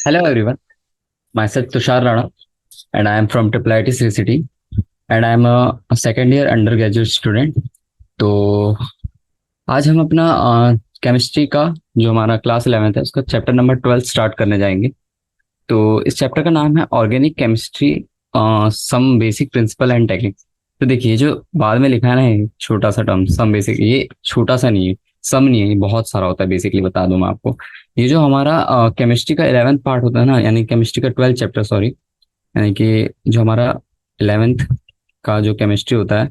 Hello everyone, myself Tushar Rana and I am from Triple IT City City and I am a second year undergraduate student. तो आज हम अपना chemistry का जो हमारा class 11th है उसका चैप्टर नंबर 12 स्टार्ट करने जाएंगे। तो इस चैप्टर का नाम है organic chemistry, some basic principle and technique. तो देखिए जो बाद में लिखा है ना, ये छोटा सा टर्म सम बेसिक, ये छोटा सा नहीं है, सम नहीं है, ये बहुत सारा होता है। बेसिकली बता दूं मैं आपको, ये जो हमारा केमिस्ट्री का 11th पार्ट होता है ना, यानी केमिस्ट्री का 12 चैप्टर, सॉरी, यानी कि जो हमारा 11th का जो केमिस्ट्री होता है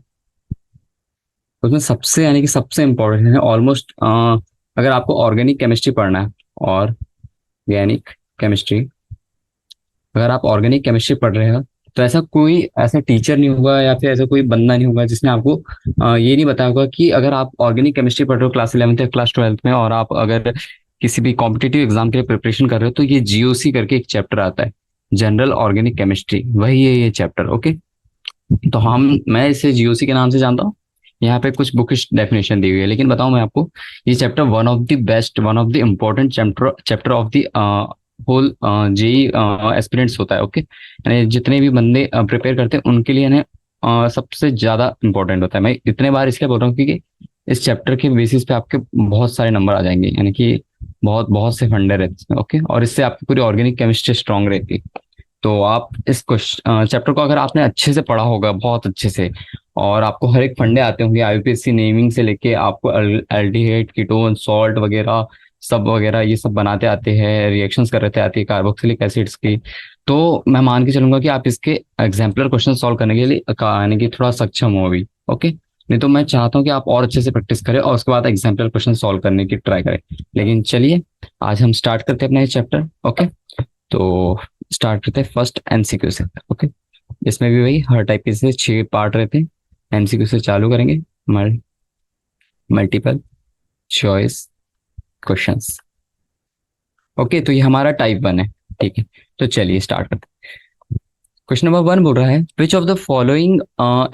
उसमें सबसे यानी कि सबसे इम्पोर्टेंट है ऑलमोस्ट। अगर आपको ऑर्गेनिक केमिस्ट्री पढ़ना है, ऑर्गेनिक केमिस्ट्री, अगर आप ऑर्गेनिक केमिस्ट्री पढ़ रहे हो तो ऐसा टीचर नहीं होगा या फिर ऐसा कोई बंदा नहीं होगा जिसने आपको ये नहीं बताया होगा कि अगर आप ऑर्गेनिक केमिस्ट्री पढ़ रहे हो क्लास 11th या क्लास 12th में, और आप अगर किसी भी कॉम्पिटिटिव एग्जाम के लिए प्रिपरेशन कर रहे हो, तो ये जीओसी करके एक चैप्टर आता है, जनरल ऑर्गेनिक केमिस्ट्री, वही है ये चैप्टर। ओके, तो मैं इसे जीओसी के नाम से जानता हूँ। यहाँ पे कुछ बुकिश डेफिनेशन दी हुई है, लेकिन बताऊं मैं आपको, ये chapter one of the best, one of the important chapter chapter of the whole JEE aspirants होता है। ओके, यानी जितने भी बंदे प्रिपेयर करते हैं उनके लिए यानी सबसे ज्यादा इंपॉर्टेंट होता है। मैं इतने बार इसलिए बोल रहा हूँ क्योंकि इस चैप्टर के बेसिस पे आपके बहुत सारे नंबर आ जाएंगे, यानी कि बहुत बहुत से फंडे रहते हैं। ओके, और इससे आपकी पूरी ऑर्गेनिक केमिस्ट्री स्ट्रांग रहती है। तो आप इस क्वेश्चन चैप्टर को अगर आपने अच्छे से पढ़ा होगा, बहुत अच्छे से, और आपको हर एक फंडे आते होंगे, आईयूपीएसी नेमिंग से लेके आपको एल्डिहाइड, कीटोन, सॉल्ट वगैरह सब वगैरह ये सब बनाते आते हैं, रिएक्शंस कर रहे आती है कार्बोक्सिलिक एसिड्स की, तो मैं मान के चलूंगा कि आप इसके एग्जाम्पलर क्वेश्चन सॉल्व करने के लिए यानी कि थोड़ा सक्षम हो अभी। ओके, नहीं तो मैं चाहता हूँ कि आप और अच्छे से प्रैक्टिस करें और उसके बाद एग्जाम्पलर क्वेश्चन सॉल्व करने की ट्राई करें। लेकिन चलिए आज हम स्टार्ट करते हैं अपना ये चैप्टर। ओके, तो स्टार्ट करते हैं फर्स्ट एमसीक्यू से। ओके, इसमें भी वही हर टाइप के से 6 पार्ट रहते हैं। एमसीक्यू से चालू करेंगे, मल्टीपल चॉइस क्वेश्चंस। ओके, तो ये हमारा टाइप 1 है। ठीक है, तो चलिए स्टार्ट करते हैं। क्वेश्चन नंबर 1 बोल रहा है विच of the following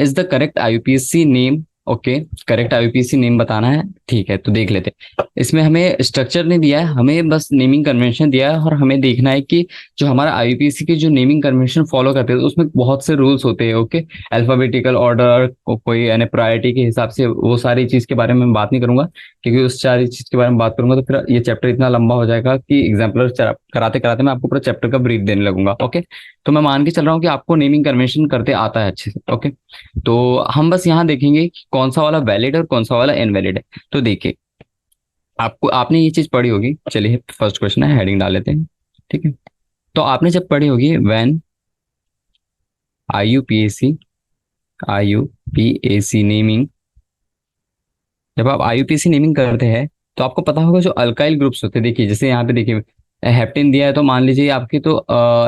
is the correct आईयूपीएससी name. Okay, correct आईयूपीएससी name बताना है। ठीक है, तो देख लेते हैं। इसमें हमें स्ट्रक्चर नहीं दिया है, हमें बस नेमिंग कन्वेंशन दिया है, और हमें देखना है कि जो हमारा आईयूपीएससी के जो नेमिंग कन्वेंशन फॉलो करते हैं उसमें बहुत से रूल्स होते हैं। ओके, अल्फाबेटिकल ऑर्डर, कोई यानी प्रायोरिटी के हिसाब से, वो सारी चीज के बारे में बात नहीं करूंगा, क्योंकि उस सारी चीज के बारे में बात करूंगा तो फिर ये चैप्टर इतना लंबा हो जाएगा कि एग्जाम्पलर कराते कराते मैं आपको पूरा चैप्टर का ब्रीफ देने लगूंगा। ओके, तो मैं मान के चल रहा हूँ कि आपको नेमिंग कन्वेंशन करते आता है अच्छे से। ओके, तो हम बस यहाँ देखेंगे कि कौन सा वाला वैलिड है और कौन सा वाला इनवैलिड है। तो देखिए, आपने ये चीज पढ़ी होगी। चलिए फर्स्ट क्वेश्चन है, हेडिंग डाल लेते हैं। ठीक है, तो आपने जब पढ़ी होगी व्हेन आईयूपीएसी आईयूपीएसी नेमिंग, जब आप आईयूपीएसी नेमिंग करते हैं तो आपको पता होगा जो अल्काइल ग्रुप्स होते हैं। देखिए जैसे यहाँ पे देखिए हेप्टेन दिया है, तो मान लीजिए आपकी तो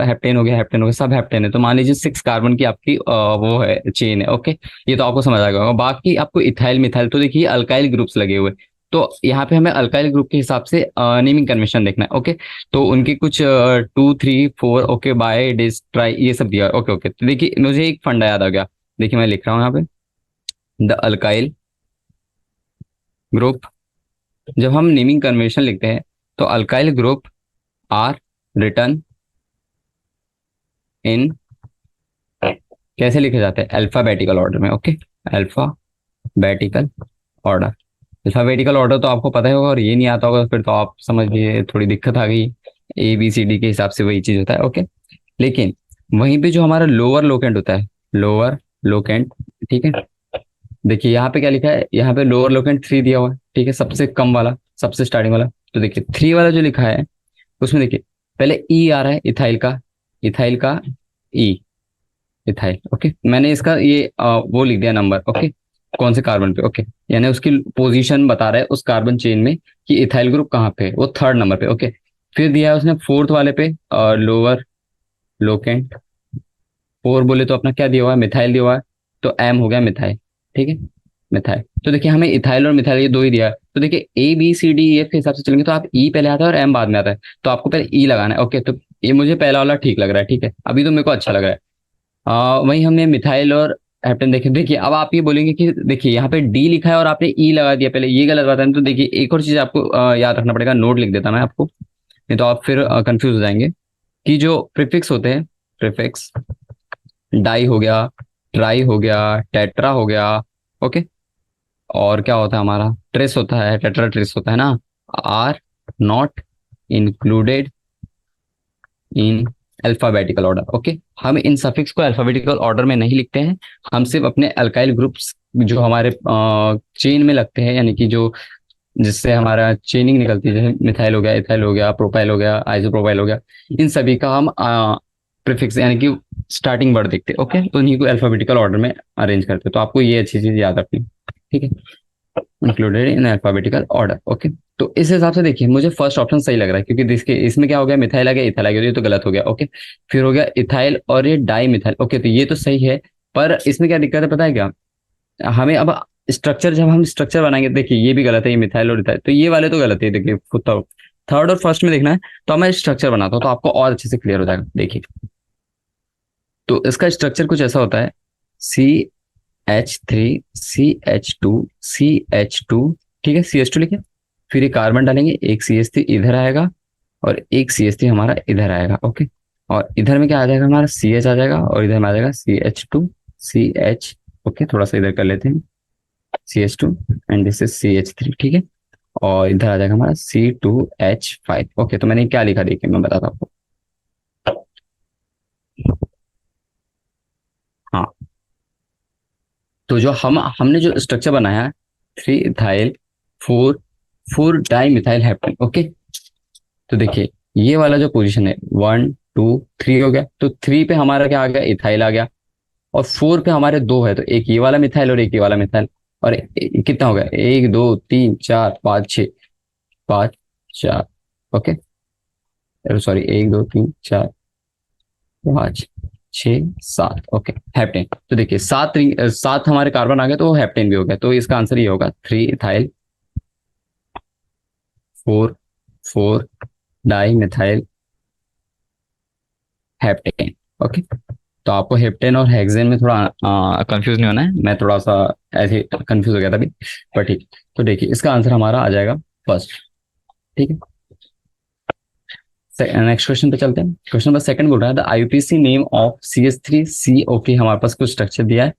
हेप्टेन हो गया, सब हेप्टेन है, तो मान लीजिए 6 कार्बन की आपकी वो है, चेन है। ओके, ये तो आपको समझ आ गया। बाकी आपको इथाइल मिथाइल, तो देखिए अल्काइल ग्रुप्स लगे हुए, तो यहाँ पे हमें अल्काइल ग्रुप के हिसाब से नेमिंग कन्वेंशन देखना है। ओके, तो उनके कुछ 2 3 4 ओके बाय डिस ट्राई ये सब दिया। ओके ओके, तो देखिए मुझे एक फंडा याद आ गया। देखिए मैं लिख रहा हूँ यहाँ पे द अल्काइल ग्रुप। जब हम नेमिंग कन्वेंशन लिखते हैं तो अल्काइल ग्रुप आर रिटर्न इन, कैसे लिखे जाते हैं, अल्फाबेटिकल ऑर्डर में। Okay, alphabetical order. Alphabetical order तो आपको पता ही होगा, और ये नहीं आता होगा फिर तो आप समझिए थोड़ी दिक्कत आ गई। ABCD के हिसाब से वही चीज होता है। ओके, लेकिन वहीं पे जो हमारा लोअर लोकेंट होता है, लोअर लोकेंट, ठीक है, देखिए यहाँ पे क्या लिखा है, यहाँ पे लोअर लोकेंट 3 दिया हुआ है। ठीक है, सबसे कम वाला, सबसे स्टार्टिंग वाला। तो देखिए 3 वाला जो लिखा है उसमें देखिए पहले ई आ रहा है, इथाइल का, इथाइल का ई, इथाइल। ओके, मैंने इसका ये वो लिख दिया नंबर। ओके, कौन से कार्बन पे। ओके, यानी उसकी पोजीशन बता रहा है उस कार्बन चेन में कि इथाइल ग्रुप कहाँ पे है, वो 3rd नंबर पे। ओके, फिर दिया है उसने 4th वाले पे लोअर लोकेंट, 4 बोले तो अपना क्या दिया हुआ है, मिथाइल दिया हुआ है, तो एम हो गया मिथाइल। ठीक है, मिथाइल। तो देखिए हमें इथाइल और मिथाइल ये दो ही दिया है, तो देखिए ABCDEF के हिसाब से चलेंगे तो आप ई पहले आता है और एम बाद में आता है, तो आपको पहले ई लगाना है। ओके, तो ये मुझे पहला वाला ठीक लग रहा है। ठीक है, अभी तो मेरे को अच्छा लग रहा है। वहीं हमने मिथाइल और हेप्टेन देखे। देखिए अब आप ये बोलेंगे कि देखिए यहाँ पे डी लिखा है और आपने ई लगा दिया पहले, ये गलत बात है। तो देखिए एक और चीज आपको याद रखना पड़ेगा, नोट लिख देता मैं आपको, नहीं तो आप फिर कंफ्यूज हो जाएंगे। कि जो प्रीफिक्स होते हैं, प्रीफिक्स डाई हो गया, ट्राई हो गया, टेट्रा हो गया, ओके, और क्या होता है हमारा, ट्रेस होता है, टेट्रा ट्रेस होता है ना, are not included in alphabetical order. Okay, हम इन सफिक्स को अल्फाबेटिकल ऑर्डर में नहीं लिखते हैं, हम सिर्फ अपने अल्काइल ग्रुप्स जो हमारे चेन में लगते हैं, यानी कि जो जिससे हमारा चेनिंग निकलती है, जैसे मिथाइल हो गया, इथाइल हो गया, प्रोपाइल हो गया, आइसोप्रोपाइल हो गया, इन सभी का हम प्रीफिक्स यानी कि स्टार्टिंग वर्ड देखते हैं। ओके, तो इन्हीं को अल्फाबेटिकल ऑर्डर में अरेंज करते हैं, तो आपको ये अच्छी चीज याद रखनी, ठीक है, included in alphabetical order. Okay, तो इस हिसाब से देखिए मुझे फर्स्ट ऑप्शन सही लग रहा है, क्योंकि इसके इसमें क्या हो गया, मिथाइल आ गया, इथाइल आ गया, ये तो गलत हो गया। ओके, फिर हो गया इथाइल और ये डाई मिथाइल। ओके, तो ये तो सही है, पर इसमें क्या दिक्कत है पता है क्या, हमें अब स्ट्रक्चर, जब हम स्ट्रक्चर बनाएंगे, देखिए ये भी गलत है, ये मिथाइल और इथाइल, तो ये वाले तो गलत है, देखिए थर्ड और फर्स्ट में देखना है, तो मैं स्ट्रक्चर बनाता हूँ तो आपको और अच्छे से क्लियर हो जाएगा। देखिए, तो इसका स्ट्रक्चर कुछ ऐसा होता है, CH3 CH2 CH2, ठीक है, CH2 लिखे, फिर ये कार्बन डालेंगे, एक CH3 इधर आएगा और एक CH3 हमारा इधर आएगा। ओके, और इधर में क्या आ जाएगा, हमारा CH आ जाएगा, और इधर में आ जाएगा CH2 CH। ओके, थोड़ा सा इधर कर लेते हैं, CH2 and this is CH3, ठीक है, और इधर आ जाएगा हमारा C2H5। ओके, तो मैंने क्या लिखा देखिए मैं बताता हूँ आपको। हाँ, तो जो हमने जो स्ट्रक्चर बनाया, 3 ethyl, 4 di methyl hapten. Okay, तो देखिए ये वाला जो पोजीशन है, 1 2 3 हो गया, तो 3 पे हमारा क्या आ गया, इथाइल आ गया, और 4 पे हमारे दो है, तो एक ये वाला मिथाइल और एक ये वाला मिथाइल, और कितना हो गया, 1 2 3 4 5 6 5 4। Okay, sorry, 1 2 3 4 5 6 7। ओके, हेप्टेन, तो देखिए सात हमारे कार्बन आ गए, तो वो हेप्टेन भी हो गया, तो इसका आंसर ये होगा 3 ethyl, 4 4 di methyl heptane. Okay, तो आपको हेप्टेन और हेक्सेन में थोड़ा कंफ्यूज नहीं होना है, मैं थोड़ा सा ऐसे कंफ्यूज हो गया था अभी, पर ठीक है। तो देखिए इसका आंसर हमारा आ जाएगा फर्स्ट, ठीक है। नेक्स्ट क्वेश्चन पे चलते हैं। क्वेश्चन नंबर सेकंड बोल रहा है, the IUPAC name of CH3C। Okay, हमारे पास कुछ स्ट्रक्चर दिया है,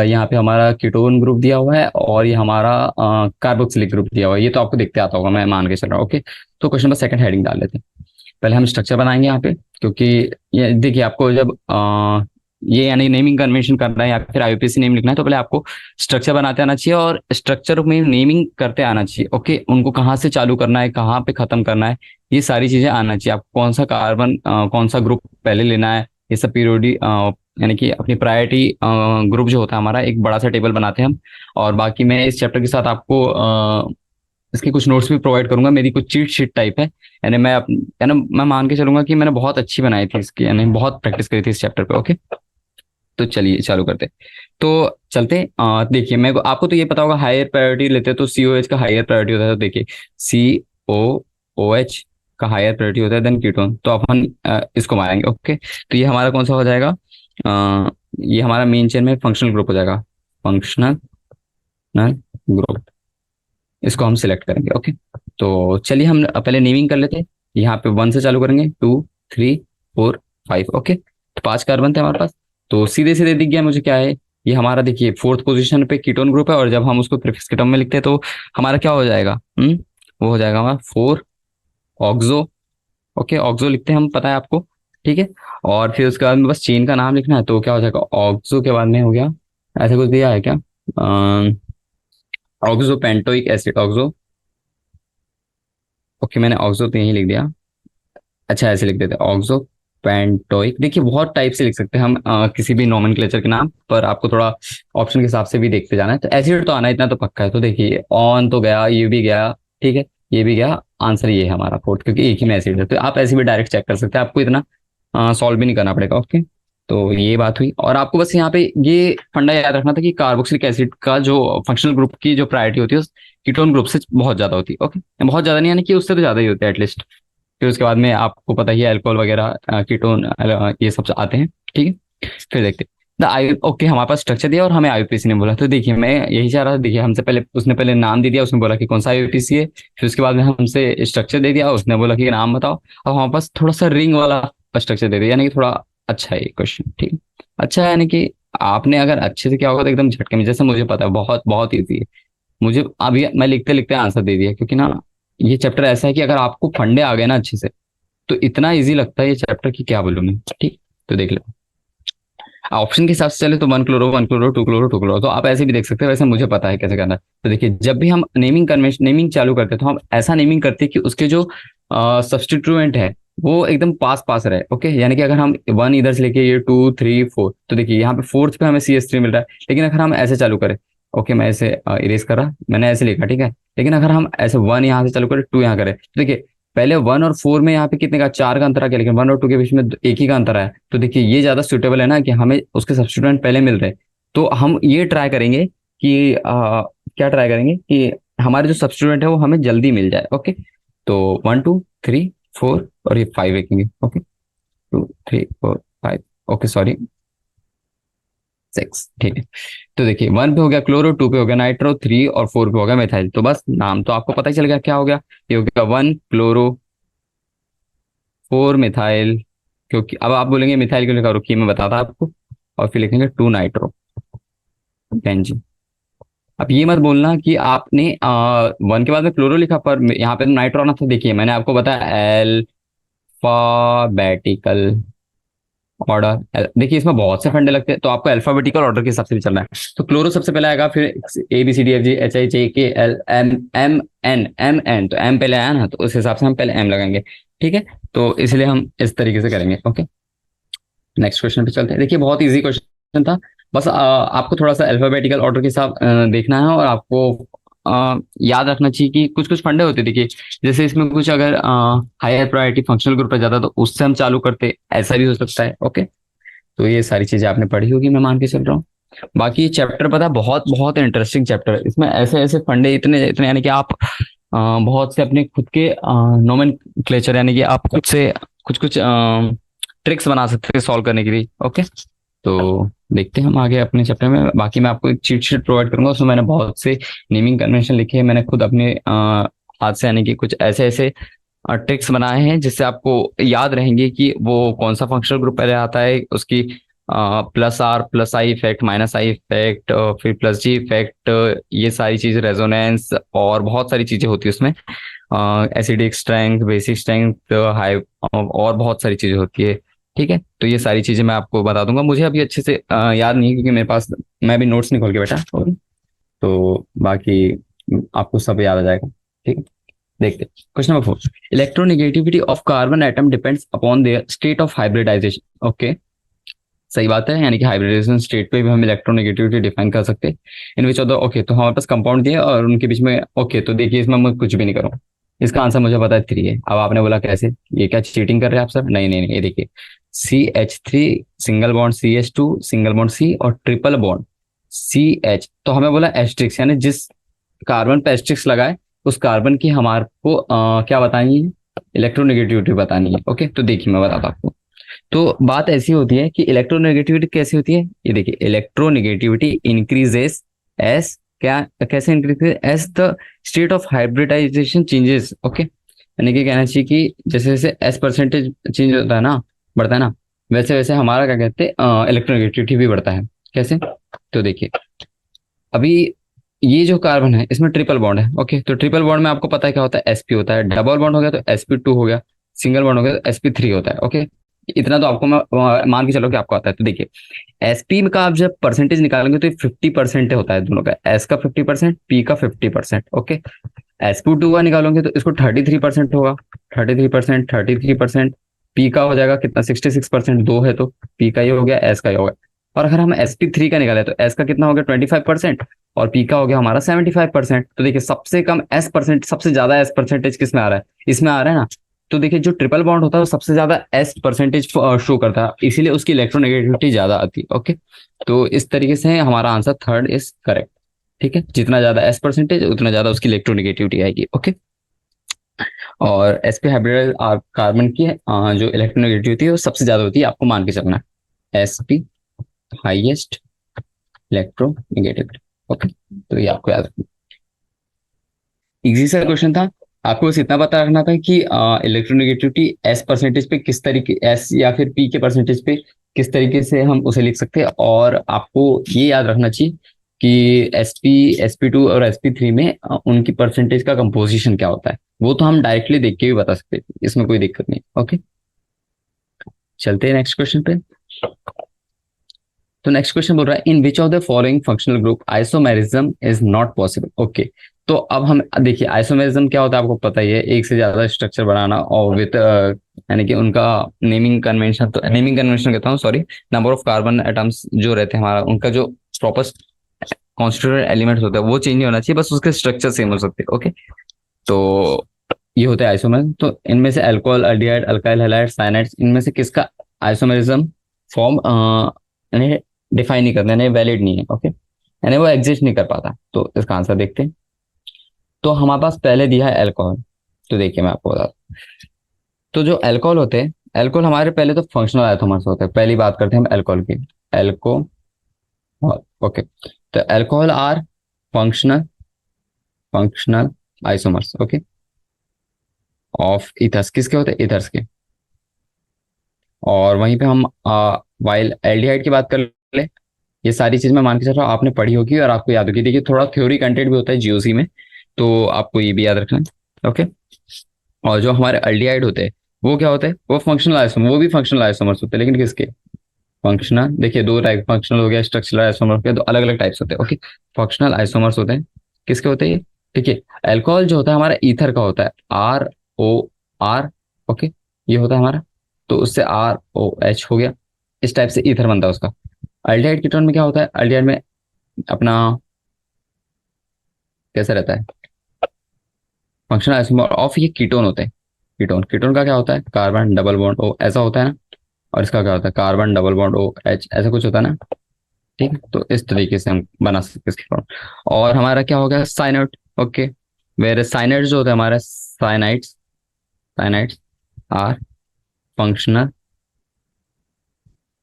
यहाँ पे हमारा कीटोन ग्रुप दिया हुआ है, और ये हमारा कार्बोक्सिलिक ग्रुप दिया हुआ है, ये तो आपको देखते आता होगा, मैं मान के चल रहा हूँ। ओके, तो क्वेश्चन नंबर सेकंड हेडिंग डाल लेते हैं। पहले हम स्ट्रक्चर बनाएंगे यहाँ पे, क्योंकि ये देखिए आपको जब ये यानी नेमिंग कन्वेंशन करना है या फिर आईयूपीएसी नेम लिखना है, तो पहले आपको स्ट्रक्चर बनाते आना चाहिए और स्ट्रक्चर में नेमिंग करते आना चाहिए। ओके, उनको कहाँ से चालू करना है, कहाँ पे खत्म करना है, ये सारी चीजें आना चाहिए आपको, कौन सा कार्बन कौन सा ग्रुप पहले लेना है, ये सब पीरियोडी यानी कि अपनी प्रायोरिटी ग्रुप जो होता है हमारा, एक बड़ा सा टेबल बनाते हैं हम। और बाकी मैं इस चैप्टर के साथ आपको इसके कुछ नोट्स भी प्रोवाइड करूंगा, मेरी कुछ चीट शीट टाइप है, यानी मैं मान के चलूंगा कि मैंने बहुत अच्छी बनाई थी इसकी, यानी बहुत प्रैक्टिस करी थी इस चैप्टर पे। ओके, तो चलिए चालू करते। तो चलते, देखिए मैं आपको तो ये पता होगा, हायर प्रायोरिटी लेते हैं तो COH का हायर प्रायोरिटी होता है, तो देखिए COOH का हायर प्रायोरिटी होता है देन कीटोन, तो अपन इसको मारेंगे। ओके, तो ये हमारा कौन सा हो जाएगा, ये हमारा मेन चेन में फंक्शनल ग्रुप हो जाएगा, फंक्शनल ग्रुप, इसको हम सिलेक्ट करेंगे। ओके, तो चलिए हम पहले नेमिंग कर लेते हैं, यहाँ पे 1 से चालू करेंगे, 2 3 4 5। ओके, तो 5 कार्बन थे हमारे पास, तो सीधे सीधे दिख गया मुझे क्या है, ये हमारा देखिए फोर्थ पोजीशन पे कीटोन ग्रुप है, और जब हम उसको प्रीफिक्स के टर्म में लिखते हैं तो हमारा क्या हो जाएगा, वो हो जाएगा हमारा 4 ऑक्सो। ओके, ऑक्सो लिखते हैं हम, पता है आपको, ठीक है। और फिर उसके बाद में बस चेन का नाम लिखना है, तो क्या हो जाएगा, ऑक्सो के बाद में हो गया, ऐसा कुछ दिया है क्या, ऑक्सो पेंटोइक एसिड, ऑक्सो। ओके, मैंने ऑक्सो तो यही लिख दिया, अच्छा ऐसे लिख देते हैं, ऑक्सो पेंटोइक। देखिए बहुत टाइप से लिख सकते हैं हम किसी भी नोमेनक्लेचर के नाम पर, आपको थोड़ा ऑप्शन के हिसाब से भी देखते जाना है। तो एसिड तो आना इतना तो पक्का है, तो देखिए ऑन तो गया, ये भी गया, ठीक है, ये भी गया, आंसर ये है हमारा फोर्थ, क्योंकि एक ही में एसिड है, तो आप ऐसे भी डायरेक्ट चेक कर सकते हैं, आपको इतना सॉल्व भी नहीं करना पड़ेगा। ओके, तो ये बात हुई, और आपको बस यहाँ पे ये फंडा याद रखना था कि कार्बोक्सिलिक एसिड का जो फंक्शनल ग्रुप की जो प्रायोरिटी होती है कीटोन ग्रुप से बहुत ज्यादा होती है। ओके, बहुत ज्यादा नहीं, यानी कि उससे तो ज्यादा ही होती है एटलीस्ट। फिर उसके बाद में आपको पता ही है अल्कोहल वगैरह, कीटोन, ये सब आते हैं, ठीक है। फिर देखते हैं द आई। ओके, हमारे पास स्ट्रक्चर दिया और हमें आईयूपीएसी ने बोला, तो देखिए मैं यही चाह रहा था, देखिए हमसे पहले उसने पहले नाम दे दिया, उसने बोला कि कौन सा आईयूपीएसी है, फिर उसके बाद में हमसे स्ट्रक्चर दे दिया, उसने बोला कि नाम बताओ। अब हमारे पास थोड़ा सा रिंग वाला स्ट्रक्चर दे दिया, यानी कि थोड़ा अच्छा है ये क्वेश्चन, ठीक है। अच्छा है, यानी कि आपने अगर अच्छे से किया होगा तो एकदम झटके में, जैसे मुझे पता है बहुत बहुत ईजी है। मुझे अभी मैं लिखते लिखते आंसर दे दिया, क्योंकि ना ये चैप्टर ऐसा है कि अगर आपको फंडे आ गए ना अच्छे से, तो इतना इजी लगता है ये चैप्टर की क्या बोलूं मैं, ठीक। तो देख ले, ऑप्शन के हिसाब से चले तो 1 क्लोरो 1 क्लोरो 2 क्लोरो 2 क्लोरो, तो आप ऐसे भी देख सकते हो, वैसे मुझे पता है कैसे करना है। तो देखिए, जब भी हम नेमिंग कन्वेंशन नेमिंग चालू करते हैं तो हम ऐसा नेमिंग करते हैं कि उसके जो सब्सटीट्यूएंट है वो एकदम पास पास रहे, ओके। यानी कि अगर हम 1 इधर से लेके ये 2 3 4, तो देखिए यहाँ पे फोर्थ पे हमें CS3 मिल रहा है, लेकिन अगर हम ऐसे चालू करें, ओके, मैं ऐसे इरेज कर रहा, मैंने ऐसे लिखा, ठीक है। लेकिन अगर हम ऐसे 1 यहाँ से चालू करें, 2 यहाँ करें, तो देखिए पहले 1 और 4 में यहाँ पे कितने का, 4 का अंतर आ गया, लेकिन 1 और 2 के बीच में एक ही का अंतर है। तो देखिए ये ज्यादा सुटेबल है ना, कि हमें उसके सब्स्टिट्यूएंट पहले मिल रहे हैं। तो हम ये ट्राई करेंगे कि क्या ट्राई करेंगे कि हमारे जो सब्स्टिट्यूएंट है वो हमें जल्दी मिल जाए, ओके। तो 1 2 3 4 और ये 5 लिखेंगे, ओके। 2 3 4 5, ओके, सॉरी 6, ठीक है। तो देखिए 1 पे हो गया क्लोरो, 2 पे हो गया नाइट्रो, 3 और 4 पे हो गया मिथाइल। तो बस नाम तो आपको पता ही चल गया क्या हो गया। ये हो गया 1 क्लोरो 4 मिथाइल, क्योंकि अब आप बोलेंगे मिथाइल क्यों लिखा, रुकिए मैं बताता आपको। और फिर लिखेंगे 2 नाइट्रो बेंजीन। अब ये मत बोलना कि आपने 1 के बाद में क्लोरो लिखा, पर यहाँ पे तो नाइट्रो आना था। देखिए मैंने आपको बताया अल्फाबेटिकल ऑर्डर। देखिए इसमें बहुत से फंडे लगते हैं, तो आपको अल्फाबेटिकल ऑर्डर के हिसाब से भी चलना है। तो क्लोरो सबसे पहले आएगा, फिर ABCDFGHIJKLMNN। तो एम पहले आया ना, तो उस हिसाब से हम पहले एम लगाएंगे, ठीक है। तो इसलिए हम इस तरीके से करेंगे, ओके। नेक्स्ट क्वेश्चन पे चलते हैं। देखिए बहुत इजी क्वेश्चन था, बस आपको थोड़ा सा अल्फाबेटिकल ऑर्डर के हिसाब देखना है, और आपको याद रखना चाहिए कि कुछ कुछ फंडे होते हैं। देखिए जैसे इसमें कुछ अगर हायर प्रायोरिटी फंक्शनल ग्रुप पे जाता तो उससे हम चालू करते, ऐसा भी हो सकता है, ओके। तो ये सारी चीजें आपने पढ़ी होगी, मैं मान के चल रहा हूँ। बाकी ये चैप्टर पता है बहुत बहुत इंटरेस्टिंग चैप्टर है। इसमें ऐसे ऐसे फंडे इतने इतने, यानी कि आप बहुत से अपने खुद के नोमेनक्लेचर, यानी कि आप खुद से कुछ कुछ ट्रिक्स बना सकते हैं सॉल्व करने के लिए, ओके। तो देखते हैं हम आगे अपने चैप्टर में। बाकी मैं आपको एक चीट शीट प्रोवाइड करूंगा, उसमें मैंने बहुत से नेमिंग कन्वेंशन लिखे हैं, मैंने खुद अपने हाथ से, यानी कि कुछ ऐसे ऐसे ट्रिक्स बनाए हैं जिससे आपको याद रहेंगे कि वो कौन सा फंक्शनल ग्रुप पहले आता है, उसकी +R +I effect, -I effect, फिर +G इफेक्ट, ये सारी चीज, रेजोनेंस, और बहुत सारी चीजें होती है उसमें, acidic strength, basic strength, high, और बहुत सारी चीजें होती है, ठीक है। तो ये सारी चीजें मैं आपको बता दूंगा। मुझे अभी अच्छे से याद नहीं है, क्योंकि मेरे पास, मैं भी नोट्स नहीं खोल के बैठा, तो बाकी आपको सब याद आ जाएगा, ठीक है। देखते question number 4। Electronegativity of carbon atom depends upon their state of hybridisation, okay. सही बात है, यानी कि हाइब्रिडाइजेशन स्टेट पे भी हम इलेक्ट्रोनेगेटिविटी डिफाइन कर सकते हैं। इन विच ऑफ द, ओके, तो हमारे पास कंपाउंड दिए और उनके बीच में, ओके। तो देखिए इसमें मैं कुछ भी नहीं करूँ, इसका आंसर मुझे पता है 3 है। अब आपने बोला कैसे, ये क्या चीटिंग कर रहे हैं आप सर? नहीं नहीं नहीं, ये देखिए CH3 single bond CH2 single bond C और ट्रिपल बॉन्ड CH। तो हमें बोला एस्ट्रिक्स, यानी जिस कार्बन पे एस्ट्रिक्स लगाए उस कार्बन की हमारे को क्या बतानी है, इलेक्ट्रोनेगेटिविटी बतानी है, ओके। तो देखिए मैं बताता हूँ आपको। तो बात ऐसी होती है कि इलेक्ट्रोनेगेटिविटी कैसी होती है, ये देखिए इलेक्ट्रोनेगेटिविटी इंक्रीजेस एस, क्या कैसे increase, as the state of hybridisation changes, okay. यानी कि कहना चाहिए कि जैसे जैसे S% चेंज होता है ना, बढ़ता है ना, वैसे वैसे हमारा क्या कहते हैं इलेक्ट्रोनेगेटिविटी भी बढ़ता है। कैसे? तो देखिए अभी ये जो कार्बन है इसमें ट्रिपल बॉन्ड है, ओके। तो ट्रिपल बॉन्ड में आपको पता है क्या होता है, sp होता है। डबल बॉन्ड हो गया तो sp2 हो गया, सिंगल बॉन्ड हो गया तो sp3 होता है, ओके। इतना तो आपको मैं मान के चलो कि आपको आता है। तो देखिए sp का आप जब परसेंटेज निकालेंगे तो 50% होता है दोनों का, s का 50%, p का 50%, ओके। sp2 का निकालोगे तो इसको 33% होगा, 33%, 33%। p का हो जाएगा कितना, 66%, दो है तो p का ये हो गया, s का ये हो गया। और अगर हम sp3 का निकाले तो s का कितना हो गया, 25%, और p का हो गया हमारा 75%। तो देखिए सबसे कम s परसेंट, सबसे ज्यादा s परसेंटेज किसमें आ रहा है, इसमें आ रहा है ना। तो देखिए जो ट्रिपल बॉन्ड होता है वो सबसे ज्यादा s परसेंटेज शो करता है, इसीलिए उसकी इलेक्ट्रोनेगेटिविटी ज्यादा आती है, ओके। तो इस तरीके से हमारा आंसर थर्ड इज करेक्ट, ठीक है। जितना ज्यादा s परसेंटेज उतना ज्यादा उसकी इलेक्ट्रोनेगेटिविटी आएगी, ओके। और sp हाइब्रिड कार्बन की जो इलेक्ट्रोनेगेटिविटी है वो सबसे ज्यादा होती है, आपको मान के चलना है sp हाईएस्ट इलेक्ट्रोनेगेटिविटी, ओके। तो ये आपको याद रखना। इजी सा क्वेश्चन था, आपको बस इतना पता रखना था कि इलेक्ट्रोनेगेटिविटी एस परसेंटेज पे किस तरीके, एस या फिर पी के परसेंटेज पे किस तरीके से हम उसे लिख सकते हैं। और आपको ये याद रखना चाहिए कि sp2 और sp3 में उनकी परसेंटेज का कंपोजिशन क्या होता है। वो तो हम डायरेक्टली देख के भी बता सकते हैं, इसमें कोई दिक्कत नहीं। ओके, चलते हैं नेक्स्ट क्वेश्चन पे। तो नेक्स्ट क्वेश्चन बोल रहा है, in which of the following functional group isomerism is not possible. Okay, तो अब हम देखिए आइसोमेरिज्म क्या होता है, आपको पता ही है, एक से ज्यादा स्ट्रक्चर बनाना और विद यानी कि उनका नेमिंग कन्वेंशन, तो नेमिंग कन्वेंशन कहता हूँ sorry, number of carbon atoms जो रहते हैं हमारा, उनका जो प्रॉपर कॉन्स्टिट्यूएंट एलिमेंट्स होता है वो चेंज नहीं होना चाहिए, बस उसके स्ट्रक्चर सेम हो सकते हैं। ओके, तो ये होता है आइसोमेरिज्म। तो इनमें से alcohol, aldehyde, alkyl halide, cyanides, इनमें से किसका आइसोमेरिज्म फॉर्म यानी डिफाइन नहीं करते, यानी वैलिड नहीं है। ओके, यानी वो एग्जिस्ट नहीं कर पाता। तो इसका आंसर देखते हैं। तो हमारे पास पहले दिया है अल्कोहल। तो देखिए मैं आपको बता दूं। तो जो अल्कोहल होते हैं, अल्कोहल हमारे पहले तो फंक्शनल आइसोमर्स होते हैं। पहली बात करते हैं हम अल्कोहल की। अल्कोहल, ओके, तो alcohol are functional functional isomers, okay, of ethers. किसके होते हैं? इथर्स के। और वहीं पे हम वाइल एल्डिहाइड की बात कर ले, ये सारी चीज मैं मान के चल रहा हूँ आपने पढ़ी होगी और आपको याद होगी। देखिए थोड़ा थ्योरी कंटेंट भी होता है जीओसी में, तो आपको ये भी याद रखना है। ओके, और जो हमारे एल्डिहाइड होते हैं वो क्या होते हैं? वो फंक्शनल आइसोमर, वो भी फंक्शनल आइसोमर्स होते हैं, लेकिन किसके? फंक्शनल। देखिए दो टाइप, फंक्शनल हो गया, स्ट्रक्चरल आइसोमर हो गया, तो अलग अलग टाइप्स होते हैं। ओके, फंक्शनल आइसोमर्स होते हैं। किसके होते हैं ये? देखिए अल्कोहल जो होता है हमारा ईथर का होता है, ROR। ओके, ये होता है हमारा, तो उससे ROH हो गया, इस टाइप से ईथर बनता है उसका। अल्डिहाइड कीटोन में क्या होता है? अल्डिहाइड में अपना कैसा रहता है? फंक्शनल आइसोमर ऑफ ये कीटोन होते हैं। कीटोन, कीटोन का क्या होता है? कार्बन डबल बॉन्ड O ऐसा होता है ना, और इसका क्या होता है? कार्बन डबल बॉन्ड OH ऐसा कुछ होता है ना। ठीक है, तो इस तरीके से हम बना सकते हैं इसके फॉर्म। और हमारा क्या हो गया? साइनाइड। ओके, वेर साइनाइड जो होता है हमारा, cyanides, cyanides are functional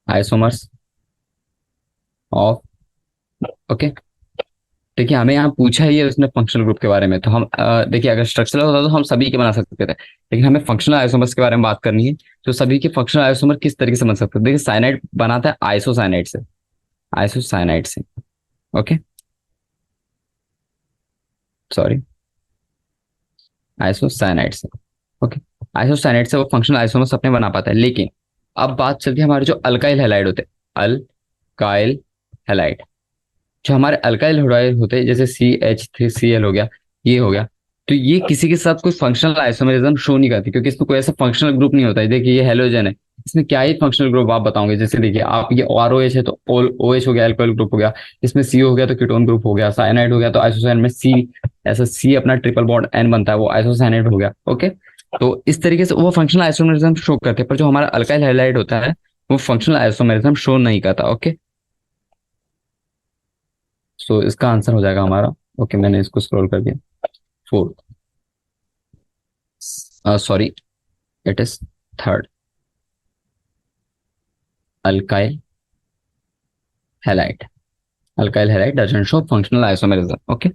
isomers of. Okay, देखिए हमें यहाँ पूछा ही है उसने फंक्शनल ग्रुप के बारे में, तो हम देखिए अगर स्ट्रक्चरल होता तो हम सभी के बना सकते थे, लेकिन हमें फंक्शनल आइसोमर्स के बारे में बात करनी है। तो सभी के फंक्शनल आइसोमर किस तरीके से बन सकते हैं? देखिए साइनाइड बनाता है आइसोसाइनाइड से, आइसोसाइनाइड से। ओके, सॉरी, आइसोसाइनाइड से। ओके, आइसोसाइनाइड से वो फंक्शनल आइसोमर्स अपने बना पाता है। लेकिन अब बात चलती है हमारे जो अल्काइल हैलाइड होते हैं, अल्काइल हैलाइड। जो हमारे अल्काइल हैलाइड होते हैं, जैसे CH3Cl हो गया, ये हो गया, तो ये किसी के साथ कोई फंक्शनल आइसोमेरिज्म शो नहीं करती, क्योंकि इसमें कोई ऐसा फंक्शनल ग्रुप नहीं होता है। देखिए ये हेलोजन है, इसमें क्या ही फंक्शनल ग्रुप आप बताओगे? जैसे देखिए आप, ये ROH है तो OH हो गया, अल्कोहल ग्रुप हो गया, इसमें C हो गया तो कीटोन ग्रुप हो गया, साइनाइड हो गया तो आइसोसाइनाइड में C, ऐसा C अपना ट्रिपल बॉन्ड N बनता है, वो आइसोसाइनाइड हो गया। ओके, तो इस तरीके से वो फंक्शनल आइसोमेरिज्म शो करते हैं, पर जो हमारा अल्काइल हैलाइड होता है वो फंक्शनल आइसोमेरिज्म शो नहीं करता। ओके, सो इसका आंसर हो जाएगा हमारा, ओके मैंने इसको स्क्रॉल कर दिया, fourth, sorry, it is third, alkyl halide. Alkyl halide doesn't show functional isomerism. Okay,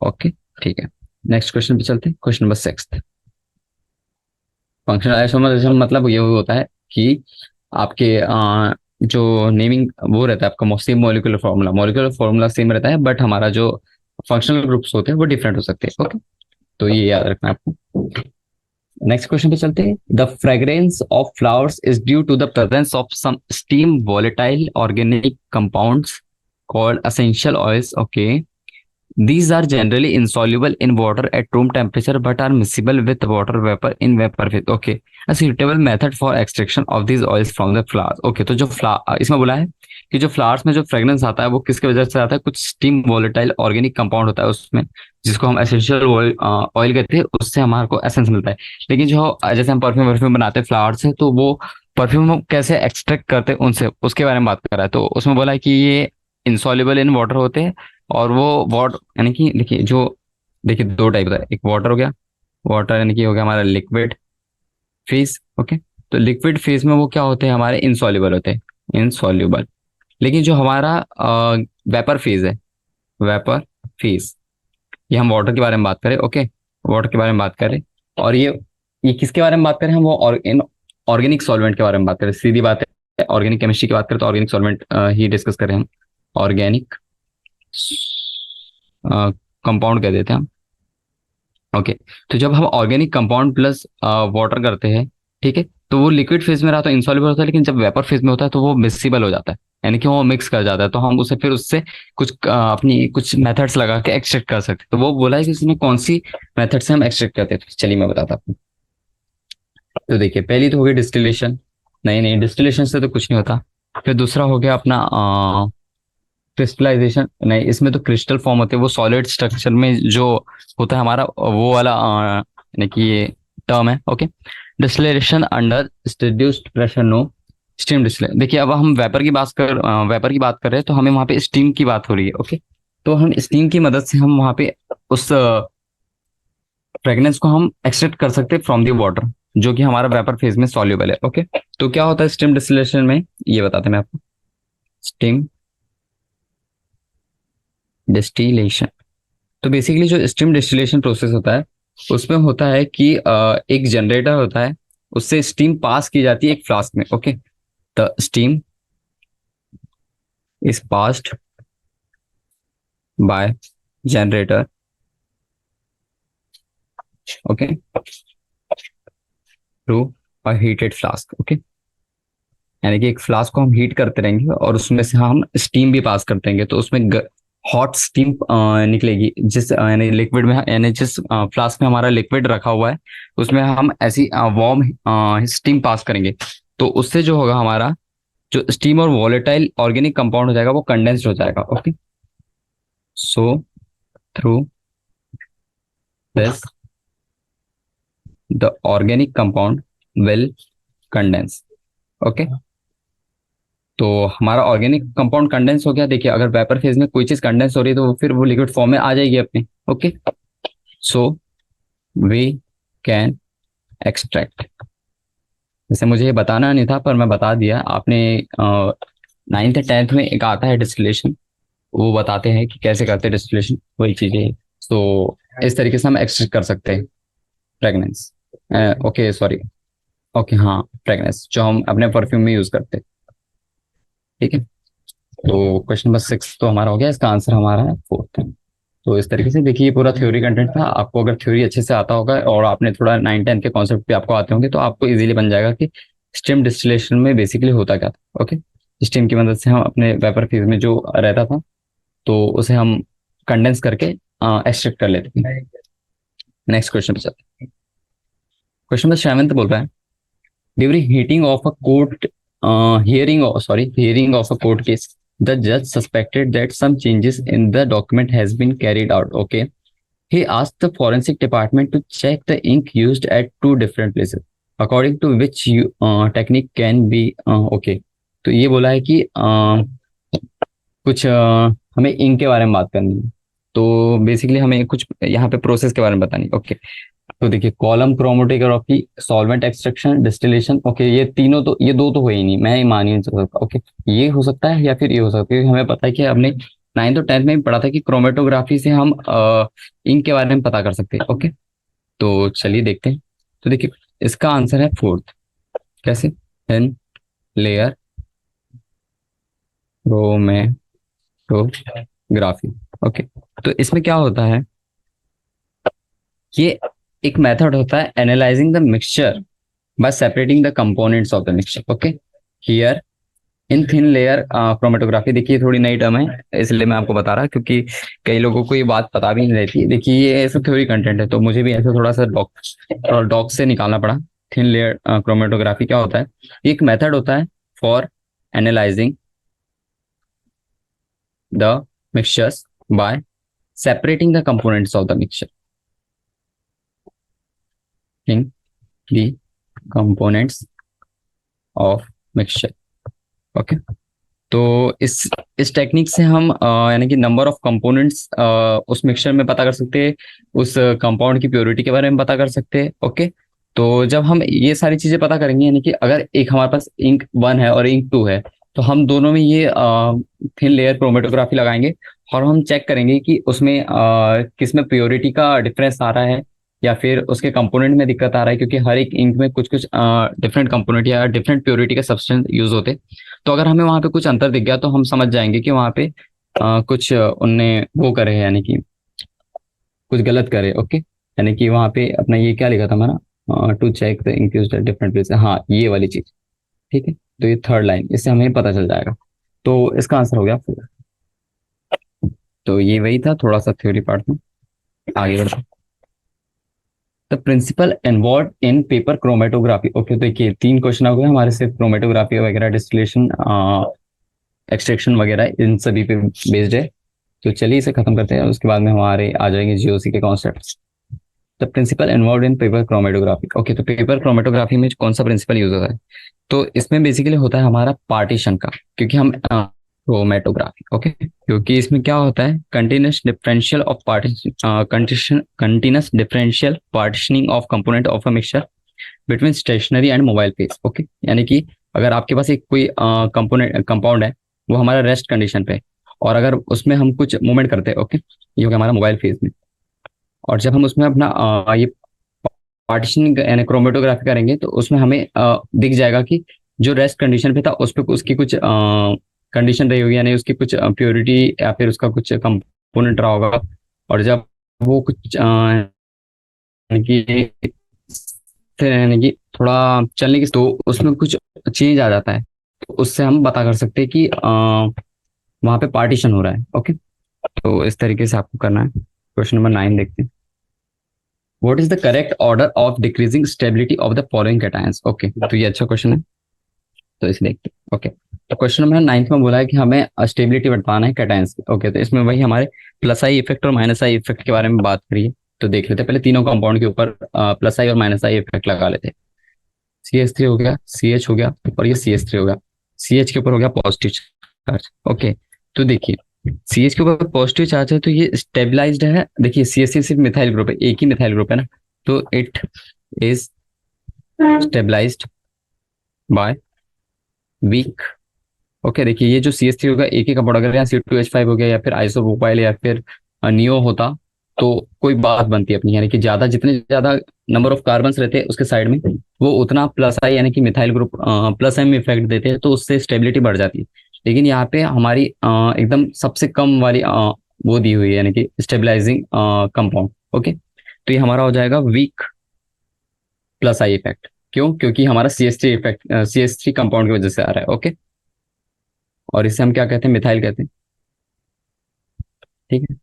okay, ठीक है, नेक्स्ट क्वेश्चन पे चलते हैं। Question number 6। फंक्शनल आइसोमेरिज्म मतलब ये होता है कि आपके जो नेमिंग वो रहता है आपका सेम मॉलिक्यूलर फॉर्मूला सेम रहता है, बट हमारा जो फंक्शनल ग्रुप्स होते हैं वो डिफरेंट हो सकते हैं। ओके, तो ये याद रखना है आपको। नेक्स्ट क्वेश्चन पे चलते हैं। The fragrance of flowers is due to the presence of some steam volatile organic compounds called essential oils. Okay, these are generally insoluble in water at room temperature but are miscible with water vapor in vapor phase. Okay, a suitable method for extraction of these oils from the flowers. Okay, तो जो इसमें बोला है कि जो flowers में जो fragrance आता है वो किसकी वजह से आता है? कुछ स्टीम वोलेटाइल ऑर्गेनिक कंपाउंड होता है उसमें, जिसको हम एसेंशियल ऑयल कहते हैं, उससे हमारे को एसेंस मिलता है। लेकिन जो जैसे हम परफ्यूम वर्फ्यूम बनाते हैं फ्लावर से, तो वो परफ्यूम हम कैसे एक्सट्रैक्ट करते हैं उनसे, उसके बारे में बात कर रहा है। तो उसमें बोला है कि ये इंसॉल्युबल इन वाटर होते हैं, और वो वाटर यानी कि देखिए जो, देखिए दो टाइप होता है, एक वाटर हो गया, वाटर यानी कि हो गया हमारा लिक्विड फेज। ओके, तो लिक्विड फेज में वो क्या होते हैं? हमारे इनसॉल्युबल होते हैं, इनसॉल्युबल। लेकिन जो हमारा वेपर फेज है, वेपर फेज, ये हम वाटर के बारे में बात करें। ओके, वाटर के बारे में बात करें, और ये किसके बारे में बात करें, हम वो ऑर्गेनिक सॉल्वेंट के बारे में बात करें, सीधी बात है। ऑर्गेनिक केमिस्ट्री की बात करें तो ऑर्गेनिक सॉल्वेंट ही डिस्कस करें हम। ऑर्गेनिक कंपाउंड कह देते हैं हम। ओके। तो जब हम ऑर्गेनिक कंपाउंड प्लस वाटर करते हैं, ठीक है, तो वो लिक्विड फेज में रहा तो इंसॉल्युबल होता है, लेकिन जब वेपर फेज में होता है तो वो मिक्सिबल हो जाता है, यानी कि वो मिक्स कर जाता है, तो हम उसे फिर उससे कुछ अपनी कुछ मेथड्स लगा के एक्सट्रैक्ट कर सकते हैं। तो वो बोला है कि इसमें कौन सी मेथड से हम एक्सट्रैक्ट करते हैं, तो चलिए मैं बताता हूँ। तो देखिए, पहली तो हो गई डिस्टिलेशन। नहीं नहीं, डिस्टिलेशन से तो कुछ नहीं होता। फिर दूसरा हो गया अपना क्रिस्टलाइजेशन। नहीं, इसमें तो क्रिस्टल फॉर्म होते हैं, वो सॉलिड स्ट्रक्चर में जो होता है हमारा वो वाला यानी कि ये टर्म है। Okay. Distillation under reduced pressure, no steam distillation. देखिए, अब हम वेपर की बात कर रहे हैं, तो हमें वहां पे स्टीम की बात हो रही है। ओके। तो हम स्टीम की मदद से हम वहां पे उस फ्रेगनेंस को हम एक्सट्रैक्ट कर सकते हैं फ्रॉम दी वाटर, जो कि हमारा वेपर फेज में सॉल्युबल है। ओके। तो क्या होता है स्टीम डिस्टिलेशन में, ये बताते हैं मैं आपको। स्टीम डिस्टिलेशन, तो बेसिकली जो स्टीम डिस्टिलेशन प्रोसेस होता है, उसमें होता है कि एक जनरेटर होता है, उससे स्टीम पास की जाती है एक फ्लास्क में। Okay. The steam is passed by generator, okay, through a heated flask. Okay. यानी कि एक फ्लास्क को हम हीट करते रहेंगे और उसमें से हम स्टीम भी पास करते रहेंगे, तो उसमें हॉट स्टीम निकलेगी, जिस यानी लिक्विड में, यानी जिस फ्लास्क में हमारा लिक्विड रखा हुआ है, उसमें हम ऐसी वार्म स्टीम पास करेंगे, तो उससे जो होगा हमारा जो स्टीम और वॉलेटाइल ऑर्गेनिक कंपाउंड हो जाएगा वो कंडेंस्ड हो जाएगा। Okay. So through this the organic compound will condense. Okay. तो हमारा ऑर्गेनिक कंपाउंड कंडेंस हो गया। देखिए, अगर वेपर फेज में कोई चीज कंडेंस हो रही है तो फिर वो लिक्विड फॉर्म में आ जाएगी अपने। Okay. So we can extract. जैसे मुझे ये बताना नहीं था, पर मैं बता दिया। आपने नाइन्थ टेंथ में एक आता है डिस्टिलेशन, वो बताते हैं कि कैसे करते हैं डिस्टिलेशन, वही चीजें। तो इस तरीके से हम एक्सट्रैक्ट कर सकते हैं फ्रेगनेंस। Okay, sorry. ओके, हाँ, फ्रेगनेंस जो हम अपने परफ्यूम में यूज करते हैं। ठीक है। तो क्वेश्चन नंबर 6 तो हमारा हो गया, इसका आंसर हमारा है 4th। तो इस तरीके से देखिए, ये पूरा थ्योरी कंटेंट था। आपको अगर थ्योरी अच्छे से आता होगा और आपने थोड़ा 9 10 के कॉन्सेप्ट भी आपको आते होंगे, तो आपको इजीली बन जाएगा कि स्टीम डिस्टिलेशन में बेसिकली होता क्या था। ओके। स्टीम की मदद से हम अपने वेपर फेज में जो रहता था, तो उसे हम कंडेंस करके एक्सट्रैक्ट कर लेते हैं। नेक्स्ट क्वेश्चन पे चलते हैं। क्वेश्चन नंबर 7 बोल रहा है, during heating of a court hearing of a court case, the judge suspected that some changes in the document has been carried out. Okay. He asked the forensic department to check the ink used at two different places, according to which technique can be okay. तो ये बोला है कि कुछ हमें ink के बारे में बात करनी है, तो बेसिकली हमें कुछ यहाँ पे प्रोसेस के बारे में बतानी है। ओके। तो देखिए, column chromatography, solvent extraction, distillation. Okay, ये तीनों तो, ये दो तो हो ही नहीं, मैं मान ही नहीं सकता। ओके। ये हो सकता है या फिर ये हो सकता है, क्योंकि हमें पता है कि हमने 9th और 10th में भी पढ़ा था कि क्रोमेटोग्राफी से हम इंक के बारे में पता कर सकते हैं। ओके। तो चलिए देखते हैं। तो देखिए, इसका आंसर है 4th। कैसे? In layer chromatography. ओके। तो इसमें क्या होता है, ये एक मेथड होता है analysing the mixture by separating the components of the mixture. Okay. Here in thin layer chromatography, देखिए थोड़ी नई टर्म है, इसलिए मैं आपको बता रहा, क्योंकि कई लोगों को ये बात पता भी नहीं रहती है। देखिए, ये ऐसा थ्योरी कंटेंट है, तो मुझे भी ऐसा थोड़ा सा डॉक से निकालना पड़ा। थिन लेयर क्रोमेटोग्राफी क्या होता है, एक मेथड होता है for analysing the mixtures bye separating the components of the mixture in the components of mixture. Okay. तो इस टेक्निक से हम यानी कि नंबर ऑफ कंपोनेंट्स उस मिक्सचर में पता कर सकते हैं, उस कंपाउंड की प्योरिटी के बारे में पता कर सकते हैं। ओके। तो जब हम ये सारी चीजें पता करेंगे, यानी कि अगर एक हमारे पास इंक 1 है और इंक 2 है, तो हम दोनों में ये थिन लेयर क्रोमेटोग्राफी लगाएंगे और हम चेक करेंगे कि उसमें किस में प्योरिटी का डिफरेंस आ रहा है या फिर उसके कंपोनेंट में दिक्कत आ रहा है, क्योंकि हर एक इंक में कुछ कुछ डिफरेंट कंपोनेंट या डिफरेंट प्योरिटी के सब्सटेंस यूज होते। तो अगर हमें वहां पे कुछ अंतर दिख गया तो हम समझ जाएंगे कि वहां पे कुछ उनने वो करे है, यानी कि कुछ गलत करे। ओके, यानी कि वहां पे अपना ये क्या लिखा था हमारा, to check the ink used different place, हाँ ये वाली चीज। ठीक है, तो ये थर्ड लाइन, इससे हमें पता चल जाएगा। तो इसका आंसर हो गया 4। तो ये वही था, थोड़ा सा थ्योरी पार्ट में। आगे बढ़ते, the principle involve in paper chromatography. Okay, तो देखिए 3 क्वेश्चन हो गए हमारे, सिर्फ क्रोमेटोग्राफी वगैरह, डिस्टिलेशन, एक्सट्रैक्शन वगैरह, इन सभी पे बेस्ड है। तो चलिए इसे खत्म करते हैं, उसके बाद में हमारे आ जाएंगे जीओसी के concept. The principle involve in paper chromatography. Okay, तो पेपर क्रोमेटोग्राफी में कौन सा प्रिंसिपल यूज होता है? तो इसमें बेसिकली होता है हमारा पार्टीशन का, क्योंकि हम क्रोमेटोग्राफी, ओके, क्योंकि इसमें क्या होता है, continuous differential of partition, continuous differential partitioning of component of a mixture between stationary and mobile phase. Okay, यानी कि अगर आपके पास एक कोई कंपोनेंट कंपाउंड है, वो हमारा रेस्ट कंडीशन पे है, और अगर उसमें हम कुछ मूवमेंट करते हैं, ओके, ये हो गया हमारा मोबाइल फेज में, और जब हम उसमें अपना ये पार्टीशनिंग यानी क्रोमेटोग्राफी करेंगे तो उसमें हमें दिख जाएगा कि जो रेस्ट कंडीशन पे था उस पर उसकी कुछ कंडीशन रही होगी, यानी उसकी कुछ प्योरिटी या फिर उसका कुछ कंपोनेंट रहा होगा। और जब वो कुछ यानी कि यानी कि थोड़ा चलने की, तो उसमें कुछ चेंज आ जाता है, तो उससे हम पता कर सकते हैं कि वहां पे पार्टीशन हो रहा है। ओके, तो इस तरीके से आपको करना है। क्वेश्चन नंबर 9 देखते हैं। What is the correct order of decreasing stability of the following cations? Okay, तो ये अच्छा क्वेश्चन है, तो इसे देखते हैं। ओके, तो क्वेश्चन नंबर 9 में बोला है कि हमें स्टेबिलिटी बताना है कैटायंस की। ओके, तो इसमें वही हमारे प्लस आई इफेक्ट और माइनस आई इफेक्ट के बारे में बात करिए। तो देख लेते हैं, पहले तीनों कंपाउंड के ऊपर प्लस आई और माइनस आई इफेक्ट लगा लेते हैं। CH3 हो गया, CH हो गया, और ये CH3 हो गया। CH के ऊपर हो गया पॉजिटिव चार्ज। ओके, तो देखिए CH के ऊपर पॉजिटिव चार्ज है, तो ये स्टेबलाइज्ड है। देखिए CH3 सिर्फ मिथाइल ग्रुप है, एक ही मिथाइल ग्रुप है ना, तो it is stabilised by weak. Okay, देखिए ये जो CH3 होगा, एक ही कंपाउंड, अगर यहाँ C2H5 हो गया या फिर आइसोप्रोपाइल या फिर नियो होता, तो कोई बात बनती है अपनी, यानी कि ज्यादा, जितने ज्यादा नंबर ऑफ कार्बन्स रहते हैं उसके साइड में, वो उतना प्लस आई यानी कि मिथाइल ग्रुप प्लस आई में इफेक्ट देते हैं, तो उससे स्टेबिलिटी बढ़ जाती है। लेकिन यहाँ पे हमारी एकदम सबसे कम वाली वो दी हुई है, यानी कि स्टेबलाइजिंग कंपाउंड। ओके, तो ये हमारा हो जाएगा वीक प्लस आई इफेक्ट। क्यों? क्योंकि हमारा CH3 इफेक्ट CH3 कंपाउंड की वजह से आ रहा है। ओके, और इसे हम क्या कहते हैं, मिथाइल कहते हैं। ठीक है,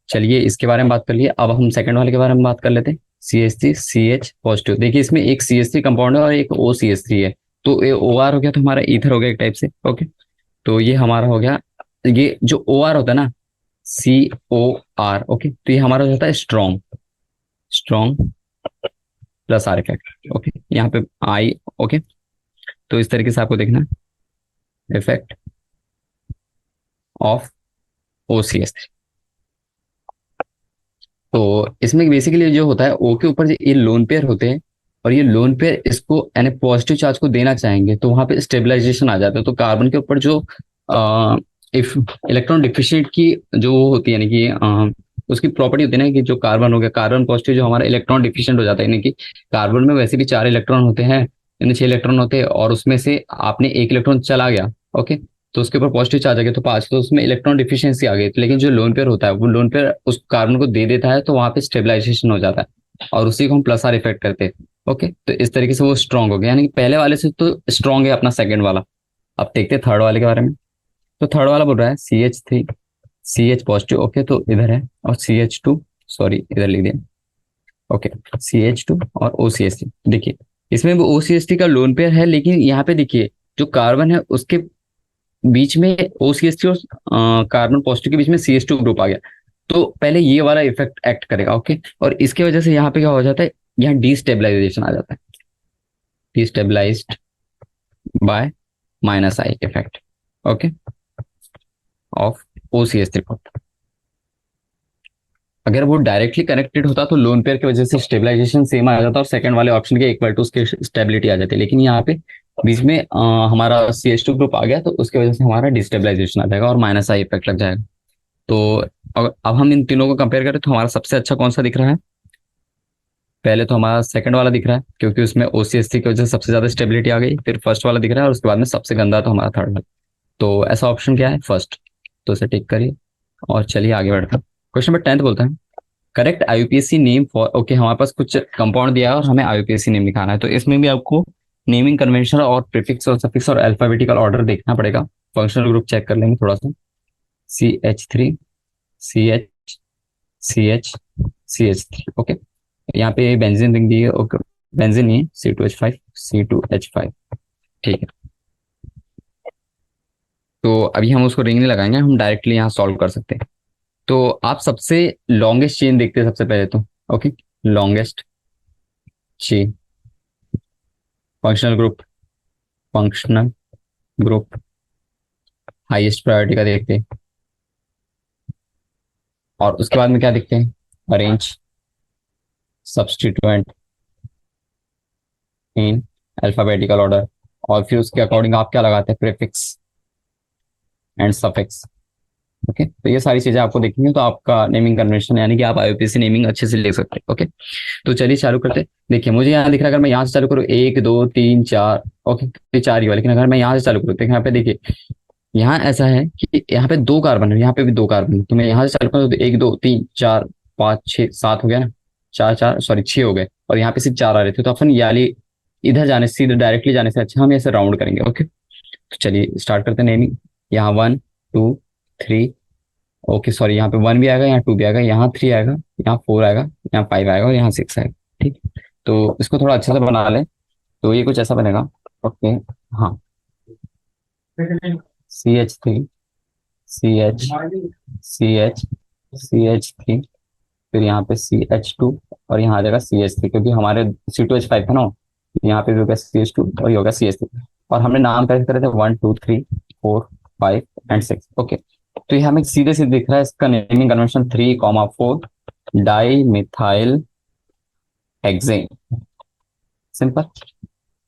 चलिए इसके बारे में बात कर लिए, अब हम सेकंड वाले के बारे में बात कर लेते हैं। CH3 CH पॉजिटिव, देखिए इसमें एक CH3 कंपाउंड है और एक OCH3 है, तो ये OR हो गया, तो हमारा ईथर हो गया एक टाइप से। ओके, तो ये हमारा हो गया, ये जो OR होता है ना, COR। ओके, तो ये हमारा हो जाता है strong, strong plus are effect. Okay, यहाँ पे आई। ओके, तो इस तरीके से आपको देखना है इफेक्ट ऑफ OCH3। तो इसमें बेसिकली जो होता है, O के ऊपर जो ये लोन पेयर होते हैं, और ये लोन पेयर इसको यानी पॉजिटिव चार्ज को देना चाहेंगे, तो वहां पे स्टेबलाइजेशन आ जाता है। तो कार्बन के ऊपर जो इफ इलेक्ट्रॉन डिफिशिएंट की जो वो होती है, यानी कि उसकी प्रॉपर्टी होती है ना, कि जो कार्बन हो गया, कार्बन पॉजिटिव जो हमारा इलेक्ट्रॉन डिफिशिएंट हो जाता है, यानी कि कार्बन में वैसे भी 4 इलेक्ट्रॉन होते हैं, यानी 6 इलेक्ट्रॉन होते हैं, और उसमें से आपने एक इलेक्ट्रॉन चला गया। ओके, तो उसके ऊपर पॉजिटिव चार्ज आ गया, तो 5, तो उसमें इलेक्ट्रॉन डिफिशियंसी आ गई। लेकिन जो लोन पेयर होता है, वो लोन पेयर उस कार्बन को दे देता है, तो वहां पे स्टेबलाइजेशन हो जाता है, और उसी को हम प्लस आर इफेक्ट करते हैं। ओके, तो इस तरीके से वो स्ट्रॉन्ग हो गया, यानी कि पहले वाले से तो स्ट्रॉन्ग है अपना सेकंड वाला। अब देखते हैं थर्ड वाले के बारे में। तो थर्ड वाला बोल रहा है CH3 CH पॉजिटिव। ओके, तो इधर है, और CH2, सॉरी इधर लिख दिया। ओके, CH2 और OCH3। देखिए इसमें वो OCH3 का लोन पेयर है, लेकिन यहाँ पे देखिए जो कार्बन है उसके बीच में OCH3 और कार्बन पॉजिटिव के बीच में CH2 ग्रुप आ गया, तो पहले ये वाला इफेक्ट एक्ट करेगा। ओके, और इसके वजह से यहाँ पे क्या हो जाता है, यहाँ डिस्टेबलाइजेशन आ जाता है, destabilised by minus I effect. Okay, of OCH3। अगर वो डायरेक्टली कनेक्टेड होता तो लोन पेयर की वजह से स्टेबलाइजेशन सेम आ जाता और सेकंड वाले ऑप्शन के इक्वल टू उसके स्टेबिलिटी आ जाती, लेकिन यहाँ पे बीच में हमारा CH2 ग्रुप आ गया, तो उसकी वजह से हमारा डिस्टेबलाइजेशन आ जाएगा और माइनस आई इफेक्ट लग जाएगा। तो अब हम इन तीनों को कंपेयर करें तो हमारा सबसे अच्छा कौन सा दिख रहा है? पहले तो हमारा सेकंड वाला दिख रहा है क्योंकि उसमें OCH3 की वजह से सबसे ज्यादा स्टेबिलिटी आ गई, फिर फर्स्ट वाला दिख रहा है और उसके बाद में सबसे गंदा तो हमारा थर्ड वाला। तो ऐसा ऑप्शन क्या है, फर्स्ट। तो इसे टिक करिए और चलिए आगे बढ़ते हैं। क्वेश्चन नंबर 10 बोलता है correct IUPAC name for, okay हमारे पास कुछ कंपाउंड दिया है और हमें IUPAC नेम लिखाना है, तो इसमें भी आपको नेमिंग कन्वेंशन और प्रीफिक्स और सफिक्स और अल्फाबेटिकल ऑर्डर देखना पड़ेगा। फंक्शनल ग्रुप चेक कर लेंगे थोड़ा सा। CH3, CH, CH, CH3, okay. यहाँ पे बेंजीन रिंग दी है, ओके। बेंजीन नहीं है, C2H5, C2H5, ठीक है। तो अभी हम उसको रिंग नहीं लगाएंगे, हम डायरेक्टली यहाँ सॉल्व कर सकते हैं। तो आप सबसे लॉन्गेस्ट चेन देखते हैं सबसे पहले तो, okay. Longest chain, functional group, functional group highest priority का देखते हैं। और उसके बाद में क्या देखते हैं, अरेंज सब्स्टिट्यूएंट इन अल्फाबेटिकल ऑर्डर। और फिर उसके अकॉर्डिंग आप क्या लगाते हैं, प्रीफिक्स एंड सफिक्स, ओके। तो ये सारी चीजें आपको देखनी है, तो आपका नेमिंग कन्वेंशन यानी कि आप IUPAC नेमिंग अच्छे से लिख सकते हैं, ओके। तो चलिए चालू करते हैं। देखिए मुझे यहाँ दिख रहा है, अगर मैं यहाँ से चालू करूँ 1 2 3 4, ओके, तो 4 ही हुआ। लेकिन अगर मैं यहाँ से चालू करूँ, देखिए यहाँ पे देखिए, यहाँ ऐसा है कि यहाँ पे 2 कार्बन है, यहाँ पे भी 2 कार्बन है। तो मैं यहाँ से चालू करूँ तो 1 2 3 4 5 6 7 हो गया ना, चार चार सॉरी 6 हो गए, और यहाँ पे सिर्फ 4 आ रहे थे। तो अपन याली इधर जाने सीधे डायरेक्टली जाने से अच्छा हम ऐसे राउंड करेंगे, ओके। तो चलिए स्टार्ट करते हैं नेमिंग। यहाँ 1 2 3, ओके सॉरी, यहाँ पे 1 भी आएगा, यहाँ 2 भी आएगा, यहाँ 3 आएगा, यहाँ 4 आएगा, यहाँ 5 आएगा और यहाँ 6 आएगा, ठीक। तो इसको थोड़ा अच्छे से बना ले, तो ये कुछ ऐसा बनेगा, ओके। हाँ, CH3, CH, CH, CH3, फिर यहाँ पे CH2, और यहाँ आ जाएगा CH3, क्योंकि हमारे C2H5 था ना, यहाँ पे भी होगा CH2 और ये होगा CH3। और हमने नाम कैसे करे थे, 1 2 3 4 5 एंड 6, ओके। तो ये हमें सीधे सीधे दिख रहा है, इसका naming convention 3 4 di methyl hexane, simple.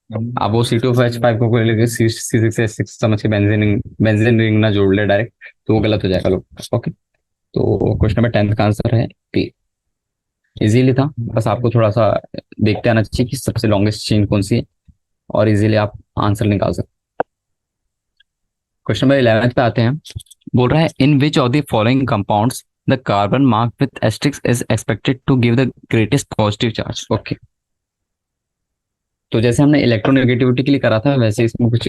अब वो C2H5 को कोई लेके C6H6 समझ के बेंजीन बेंजीन रिंग ना जोड़ ले डायरेक्ट, तो वो गलत हो जाएगा लोग, ओके। तो क्वेश्चन नंबर 10 का आंसर है P। इजीली था, बस आपको थोड़ा सा देखते आना चाहिए कि सबसे लॉन्गेस्ट चेन कौन सी है, और इजीली आप आंसर निकाल सकते। क्वेश्चन नंबर 11 पे आते हैं। बोल रहा है in which of the following compounds the carbon mark with asterisk is expected to give the greatest positive charge, okay. तो जैसे हमने इलेक्ट्रोनेगेटिविटी के लिए करा था, वैसे इसमें कुछ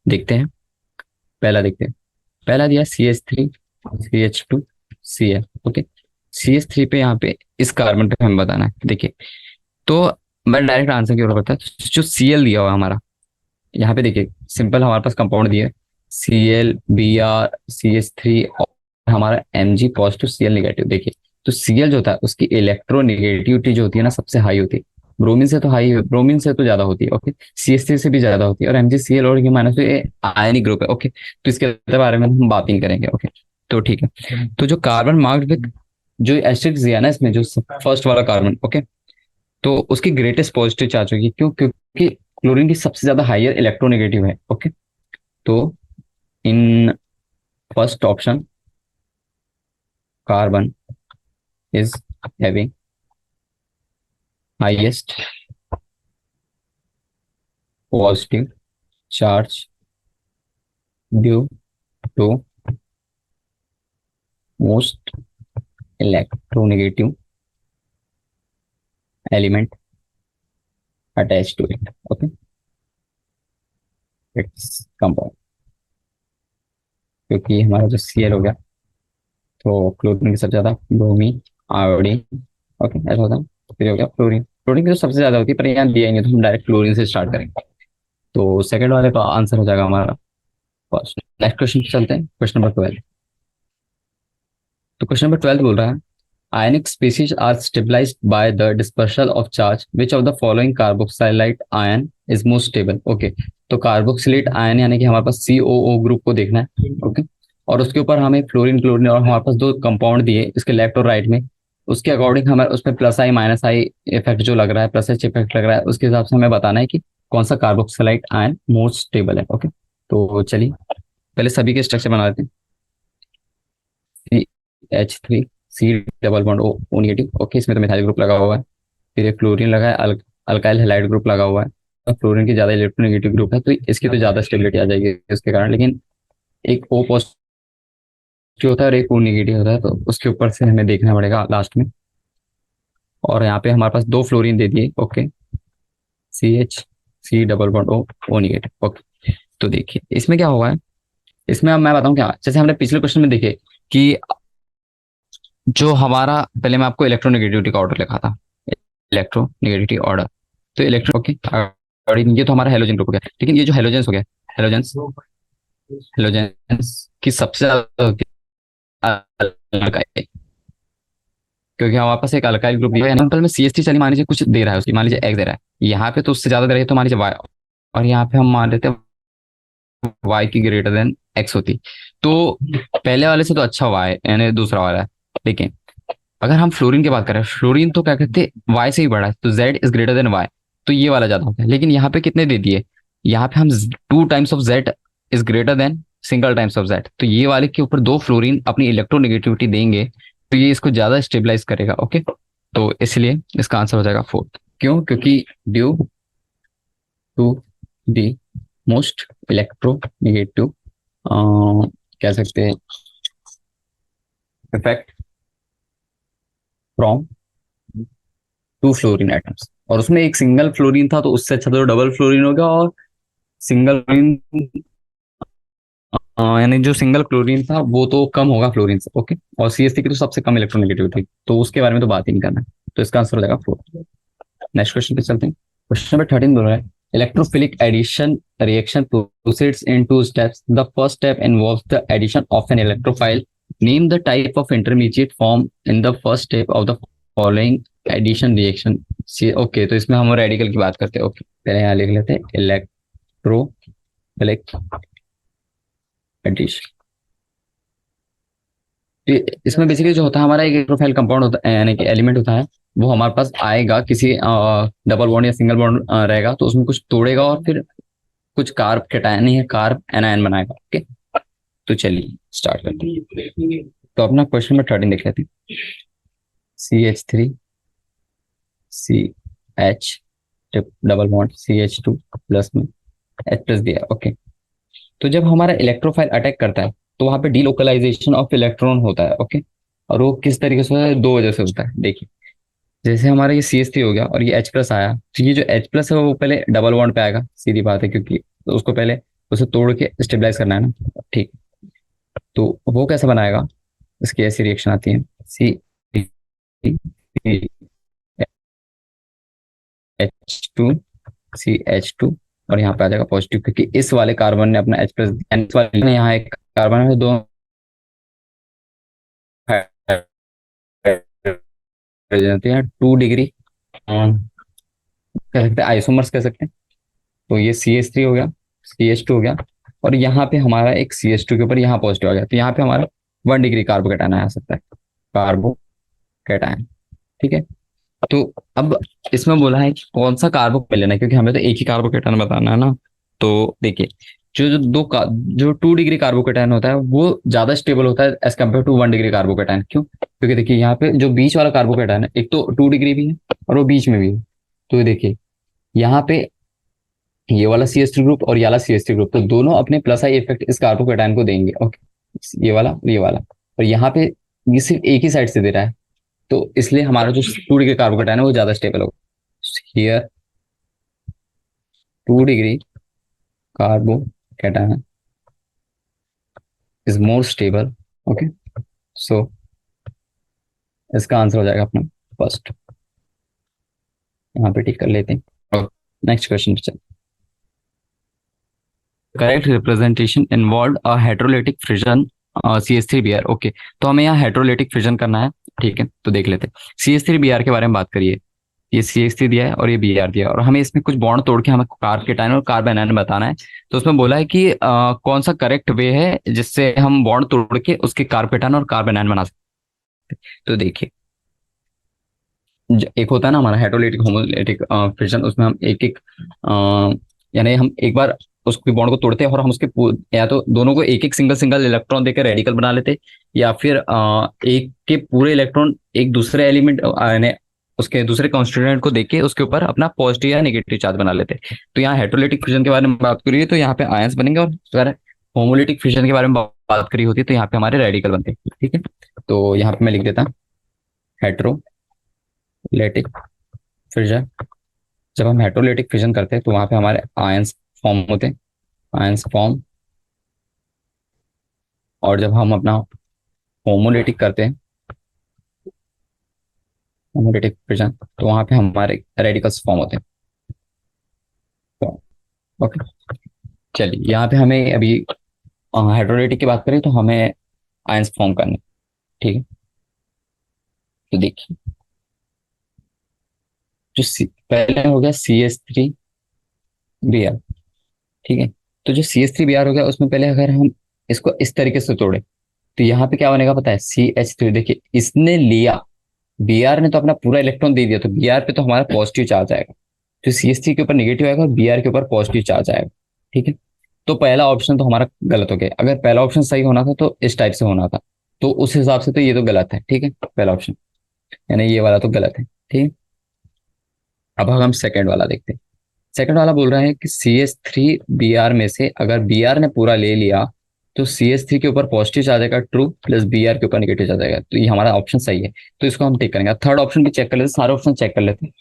देखते हैं। पहला देखते हैं, पहला दिया CH3, CH2, Cl, okay. CH3 पे यहाँ पे इस कार्बन पे हमें बताना है, देखिए। तो मैं डायरेक्ट आंसर की ओर बढ़ता है, जो Cl दिया हुआ है हमारा, यहाँ पे देखिए सिंपल हमारे पास कंपाउंड दिया है, Cl Br CH3 और हमारा Mg पॉजिटिव Cl नेगेटिव। देखिए तो Cl जो होता है उसकी इलेक्ट्रोनेगेटिविटी जो होती है ना, सबसे हाई होती है। ब्रोमीन से तो हाई, ब्रोमीन से तो ज्यादा होती है, ओके। CH3 से भी ज्यादा होती है, और MgCl और ये माइनस ये आयनिक ग्रुप है, ओके। तो इसके बारे में हम बात नहीं करेंगे, ओके। तो ठीक है, तो जो कार्बन मार्क्ड विद जो एस्टेरिस्क दिया ना इसमें, जो फर्स्ट वाला कार्बन, ओके, तो उसकी ग्रेटेस्ट पॉजिटिव चार्ज होगी, क्यों, क्योंकि क्लोरीन की सबसे ज्यादा हायर इलेक्ट्रोनेगेटिव है, ओके। तो in first option carbon is having highest positive charge due to most electronegative element attach to it, okay. It's compound, क्योंकि हमारा जो Cl हो गया, तो क्लोरीन की सबसे ज्यादा, ब्रोमीन, आयोडीन, ओके, ऐसा होता है। फिर हो गया फ्लोरीन, फ्लोरीन की तो सबसे ज्यादा होती है, पर यहाँ दिया नहीं है, तो हम डायरेक्ट क्लोरीन से स्टार्ट करेंगे। तो सेकंड वाले का आंसर हो जाएगा हमारा फर्स्ट। नेक्स्ट क्वेश्चन चलते हैं, क्वेश्चन नंबर 12। तो क्वेश्चन नंबर 12 बोल रहा है ionic species are stabilised by the dispersal of charge which of the following carboxylate ion is most stable, okay. तो कार्बोक्सिलेट आयन यानी कि हमारे पास COO ग्रुप को देखना है, ओके। और उसके ऊपर हमें फ्लोरीन क्लोरीन और हमारे पास दो कंपाउंड दिए इसके लेफ्ट और राइट में, उसके अकॉर्डिंग हमें उसमें plus I minus I effect जो लग रहा है, प्लस एच इफेक्ट लग रहा है, उसके हिसाब से हमें बताना है कि कौन सा कार्बोक्सिलाइट आयन मोस्ट स्टेबल है, ओके। तो चलिए पहले सभी के स्ट्रक्चर बना देते हैं। CH3, C double bond O, O negative, okay. इसमें तो मिथाइल ग्रुप लगा हुआ है। फिर एक फ्लोरीन लगा है, अल्काइल हैलाइड ग्रुप लगा हुआ है, फ्लोरीन की ज्यादा इलेक्ट्रोनेगेटिव ग्रुप है, तो इसकी तो ज्यादा स्टेबिलिटी आ जाएगी इसके कारण। लेकिन एक O पॉजिटिव होता है और एक O नेगेटिव होता है, तो उसके ऊपर से हमें देखना पड़ेगा लास्ट में। और यहाँ पे हमारे पास दो फ्लोरीन दे दिए, okay, CH, C double bond O, O negative, okay. तो देखिए इसमें क्या हुआ है, इसमें अब मैं बताऊं क्या, जैसे हमने पिछले क्वेश्चन में देखे कि जो हमारा, पहले मैं आपको इलेक्ट्रोनेगेटिविटी का ऑर्डर लिखा था, इलेक्ट्रोनेगेटिविटी ऑर्डर। तो इलेक्ट्रो, ओके, ये तो हमारा हेलोजन ग्रुप हो गया। लेकिन ये जो हेलोजेंस हो गया, हेलोजेंस हेलोजेंस की सबसे ज्यादा होती है अल्काइल, क्योंकि हमारे पास एक अल्काइल ग्रुप है। एग्जाम्पल में CH3 चलिए मान लीजिए कुछ दे रहा है, उसकी मान लीजिए X दे रहा है, यहाँ पे तो उससे ज्यादा दे रहा है, तो मान लीजिए Y, और यहाँ पे हम मान लेते हैं Y की ग्रेटर देन X होती। तो पहले वाले से तो अच्छा Y यानी दूसरा वाला है। लेकिन अगर हम फ्लोरीन की बात करें, फ्लोरीन तो क्या कहते हैं Y से ही बड़ा है, तो Z is greater than Y, तो ये वाला ज्यादा होता है। लेकिन यहाँ पे कितने दे दिए, यहाँ पे हम 2 times of Z is greater than single times of Z, तो ये वाले के ऊपर दो फ्लोरीन अपनी इलेक्ट्रोनेगेटिविटी देंगे, तो ये इसको ज्यादा स्टेबलाइज करेगा, ओके। तो इसलिए इसका आंसर हो जाएगा फोर्थ। क्यों? क्योंकि due to the most electronegative, कह सकते हैं, effect from two fluorine atoms, और उसमें एक सिंगल फ्लोरीन था, तो उससे अच्छा तो डबल फ्लोरीन हो गया। और सिंगल फ्लोरीन यानी जो सिंगल क्लोरीन था वो तो कम होगा फ्लोरीन से, ओके। और CH3 की तो सबसे कम इलेक्ट्रोनेगेटिव थी, तो उसके बारे में तो बात ही नहीं करना है। तो इसका आंसर हो जाएगा फोर्थ। नेक्स्ट क्वेश्चन पे चलते हैं। क्वेश्चन नंबर 13 बोल रहा है, electrophilic addition reaction proceeds in two steps, the first step involves the addition of an electrophile, name the type of intermediate form in the first step of the following addition reaction. Okay, तो इसमें हम radical की बात करते हैं, okay. पहले यहाँ लिख लेते हैं इलेक्ट्रोफिलिक एडिशन। इसमें बेसिकली जो होता है हमारा, एक इलेक्ट्रोफाइल कंपाउंड होता है, यानी कि एलिमेंट होता है, वो हमारे पास आएगा, किसी डबल बॉन्ड या सिंगल बॉन्ड रहेगा, तो उसमें कुछ तोड़ेगा और फिर कुछ कार्ब कैटायन या कार्ब एनायन बनाएगा, ओके। तो चलिए स्टार्ट करते हैं। तो अपना क्वेश्चन में 13 देख लेते हैं। CH3, CH double bond CH2 plus में H प्लस दिया, ओके। तो जब हमारा इलेक्ट्रोफाइल अटैक करता है, तो वहां पे डीलोकलाइजेशन ऑफ इलेक्ट्रॉन होता है, ओके। और वो किस तरीके से होता है, दो वजह से होता है। देखिए, जैसे हमारा ये CH3 हो गया और ये H प्लस आया, तो ये जो H प्लस है वो पहले डबल बॉन्ड पे आएगा, सीधी बात है, क्योंकि तो उसको पहले उसे तोड़ के स्टेबलाइज करना है ना, ठीक। तो वो कैसे बनाएगा, इसकी ऐसी रिएक्शन आती है, CH2CH2, और यहाँ पे आ जाएगा पॉजिटिव, क्योंकि इस वाले कार्बन ने अपना H प्लस, इस वाले ने यहाँ एक कार्बन है, दो 2 डिग्री कह सकते हैं, आइसोमर्स कह सकते हैं। तो ये CH3 हो गया, CH2 हो गया, और यहाँ पे हमारा एक CH2 के ऊपर यहाँ पॉजिटिव आ गया, तो यहाँ पे हमारा 1 डिग्री कार्बोकेटायन आ सकता है, कार्बोकेटायन, ठीक है। तो अब इसमें बोला है कि कौन सा कार्बो पे लेना है, क्योंकि हमें तो एक ही कार्बोकेटायन बताना है ना। तो देखिए, जो 2 डिग्री कार्बोकेटायन होता है वो ज्यादा स्टेबल होता है as compare to 1 degree carbocation. क्यों? क्योंकि देखिए यहाँ पे जो बीच वाला कार्बोकेटायन है, एक तो 2 डिग्री भी है और वो बीच में भी है। तो देखिए यहाँ पे ये वाला CH3 ग्रुप और ये वाला CH3 ग्रुप, तो दोनों अपने प्लस आई इफेक्ट इस कार्बोकेटायन को देंगे, ओके। ये वाला और ये वाला, और यहाँ पे ये सिर्फ एक ही साइड से दे रहा है, तो इसलिए हमारा जो 2 डिग्री कार्बोकेटायन है वो ज्यादा स्टेबल होगा। Here 2 degree carbocation is more stable, okay. So इसका आंसर हो जाएगा अपना फर्स्ट, यहाँ पे टिक कर लेते हैं। नेक्स्ट क्वेश्चन पे चलते, correct representation involve a heterolytic fission CH3Br, okay. तो हमें यहाँ हेटेरोलिटिक फ्रिजन करना है, ठीक है। तो देख लेते हैं, CH3Br के बारे में बात करिए। ये CH3 दिया है और ये Br दिया है, और हमें इसमें कुछ बॉन्ड तोड़ के हमें कार्बोकेटायन और कार्बन आयन बताना है। तो उसमें बोला है कि कौन सा करेक्ट वे है जिससे हम बॉन्ड तोड़ के उसके कार्बोकेटायन और कार्बन आयन बना सकते हैं। तो देखिए, एक होता है ना हमारा हेटेरोलिटिक होमोलिटिक फिजन, उसमें हम एक एक यानी हम एक बार उसके बॉन्ड को तोड़ते हैं और हम उसके या तो दोनों को एक एक सिंगल सिंगल इलेक्ट्रॉन देकर रेडिकल बना लेते, या फिर एक के पूरे इलेक्ट्रॉन एक दूसरे एलिमेंट यानी उसके दूसरे कॉन्स्टिट्यूएंट को देख के उसके ऊपर अपना पॉजिटिव या नेगेटिव चार्ज बना लेते हैं। तो यहाँ हेट्रोलिटिक फ्यूजन के बारे में बात करिए तो यहाँ पे आयंस बनेंगे, और अगर होमोलिटिक फ्यूजन के बारे में बात करी होती है तो यहाँ पे हमारे रेडिकल बनते हैं। ठीक है, तो यहाँ पे मैं लिख देता हेट्रोलिटिक फ्यूजन। जब हम हेट्रोलिटिक फ्यूजन करते हैं तो वहां पे हमारे आयंस फॉर्म होते हैं, आयंस फॉर्म। और जब हम अपना होमोलिटिक करते हैं, होमोलिटिक फ्यूजन, तो वहां पे हमारे रेडिकल्स फॉर्म होते हैं। ओके, चलिए यहाँ पे हमें अभी हाइड्रोलाइटिक की बात करें तो हमें आयंस फॉर्म करने। ठीक है, तो देखिए जो पहले हो गया CH3Br। ठीक है, तो जो CH3Br हो गया उसमें पहले अगर हम इसको इस तरीके से तोड़े तो यहाँ पे क्या बनेगा पता है, CH3। देखिए इसने लिया, Br ने तो अपना पूरा इलेक्ट्रॉन दे दिया, तो Br पे तो हमारा पॉजिटिव चार्ज आएगा, जो CH3 के ऊपर निगेटिव आएगा और Br के ऊपर पॉजिटिव चार्ज आएगा। ठीक है, तो पहला ऑप्शन तो हमारा गलत हो गया। अगर पहला ऑप्शन सही होना था तो इस टाइप से होना था, तो उस हिसाब से तो ये तो गलत है। ठीक है, पहला ऑप्शन यानी ये वाला तो गलत है। ठीक है, अब हम सेकंड वाला देखते हैं। सेकंड वाला बोल रहा है कि CH3Br में से अगर Br ने पूरा ले लिया तो CH3 के ऊपर पॉजिटिव चार्ज आएगा ट्रू, प्लस Br के ऊपर नेगेटिव चार्ज आएगा। तो ये हमारा ऑप्शन सही है, तो इसको हम टिक करेंगे। थर्ड ऑप्शन भी चेक कर लेते हैं, सारे ऑप्शन चेक कर लेते हैं।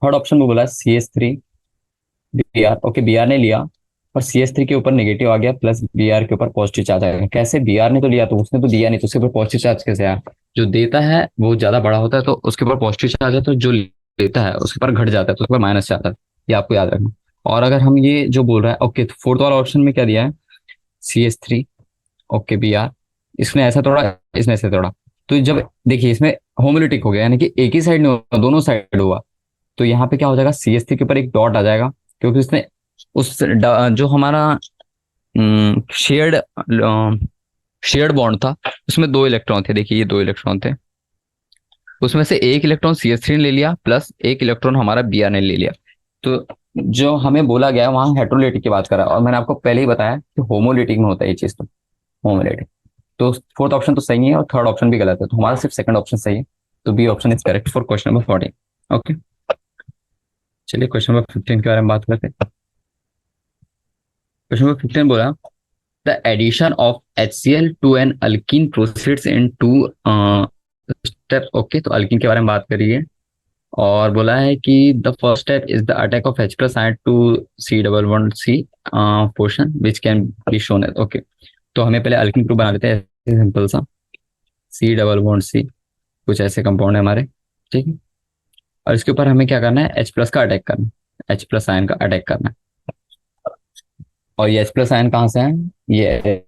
थर्ड ऑप्शन में बोला CH3Br, ओके Br ने लिया और CH3 के ऊपर नेगेटिव आ गया, प्लस Br के ऊपर पॉजिटिव चार्ज आएगा। कैसे, Br ने तो लिया तो उसने तो दिया नहीं, तो उसके ऊपर पॉजिटिव चार्ज कैसे आया? जो देता है वो ज्यादा बड़ा होता है तो उसके ऊपर पॉजिटिव चार्ज है, तो जो लेता है उसके ऊपर घट जाता है तो उसके ऊपर माइनस चार्ज आता है। ये आपको याद रखना। और अगर हम ये जो बोल रहा है, ओके, तो फोर्थ वाला ऑप्शन में क्या दिया है, CH3, ओके Br, इसने ऐसा तोड़ा, इसने ऐसे तोड़ा, तो जब देखिए इसमें होमोलिटिक हो गया, यानी कि एक ही साइड नहीं हुआ, दोनों साइड हुआ। तो यहाँ पे क्या हो जाएगा, CH3 के ऊपर एक डॉट आ जाएगा, क्योंकि उसने उस जो हमारा शेयर्ड शेयर्ड बॉन्ड था उसमें दो इलेक्ट्रॉन थे। देखिए ये दो इलेक्ट्रॉन थे, उसमें से एक इलेक्ट्रॉन CH3 ने ले लिया, प्लस एक इलेक्ट्रॉन हमारा Br ने ले लिया। तो जो हमें बोला गया वहां हेट्रोलिटिक की बात करा, और मैंने आपको पहले ही बताया कि होमोलिटिक में होता है ये चीज। तो होमोलिटिक, तो फोर्थ ऑप्शन तो सही है और थर्ड ऑप्शन भी गलत है, तो हमारा सिर्फ सेकंड ऑप्शन सही है। तो B option is correct for question number 14। Okay, चलिए क्वेश्चन नंबर 15 के बारे में बात करते हैं। क्वेश्चन नंबर 15 बोला the addition of HCl to an alkene proceeds in two step. Okay, तो अल्कीन के बारे में बात करिए, और बोला है कि the first step is the attack of H plus ion to C11C portion which can be shown as. Okay, तो हमें पहले अल्कीन ग्रुप बना लेते हैं, सिंपल सा C11C, कुछ ऐसे कंपाउंड है हमारे। ठीक है, और इसके ऊपर हमें क्या करना है, H प्लस का अटैक करना है, H प्लस आयन का अटैक करना है। और ये H प्लस आयन कहाँ से है, ये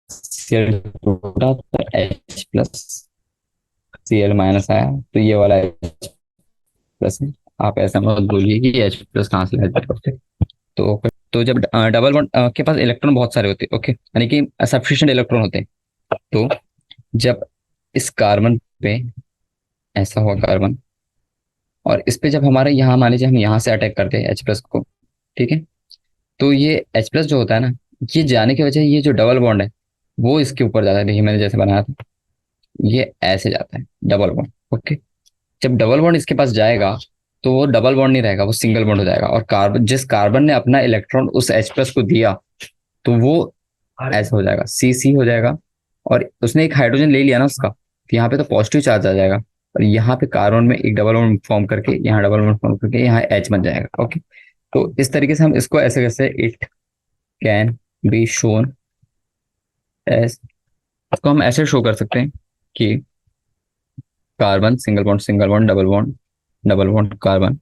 Cl टूटा तो H प्लस Cl माइनस आया, तो ये वाला H प्लस है। आप ऐसा मत बोलिए कि H प्लस कहाँ से लाया। तो जब डबल बॉन्ड के पास इलेक्ट्रॉन बहुत सारे होते हैं, ओके, यानी कि सफिशिएंट इलेक्ट्रॉन होते हैं, तो जब इस कार्बन पे ऐसा हुआ कार्बन, और इस पे जब हमारे यहाँ मान लीजिए हम यहाँ से अटैक करते हैं H प्लस को, ठीक है, तो ये H प्लस जो होता है ना, ये जाने की वजह ये जो डबल बॉन्ड है वो इसके ऊपर जाता है। देखिए मैंने जैसे बनाया था, ये ऐसे जाता है डबल बॉन्ड। ओके, जब डबल बॉन्ड इसके पास जाएगा तो वो डबल बॉन्ड नहीं रहेगा, वो सिंगल बॉन्ड हो जाएगा, और कार्बन जिस कार्बन ने अपना इलेक्ट्रॉन उस H प्लस को दिया तो वो ऐसा हो जाएगा, CC हो जाएगा। और उसने एक हाइड्रोजन ले लिया ना उसका, तो यहाँ पे तो पॉजिटिव चार्ज आ जाएगा, और यहाँ पे कार्बन में एक डबल बॉन्ड फॉर्म करके, यहाँ डबल बॉन्ड फॉर्म करके यहाँ H बन जाएगा। ओके, तो इस तरीके से हम इसको ऐसे कैसे, it can be shown as, इसको हम ऐसे शो कर सकते हैं कि carbon single bond double bond carbon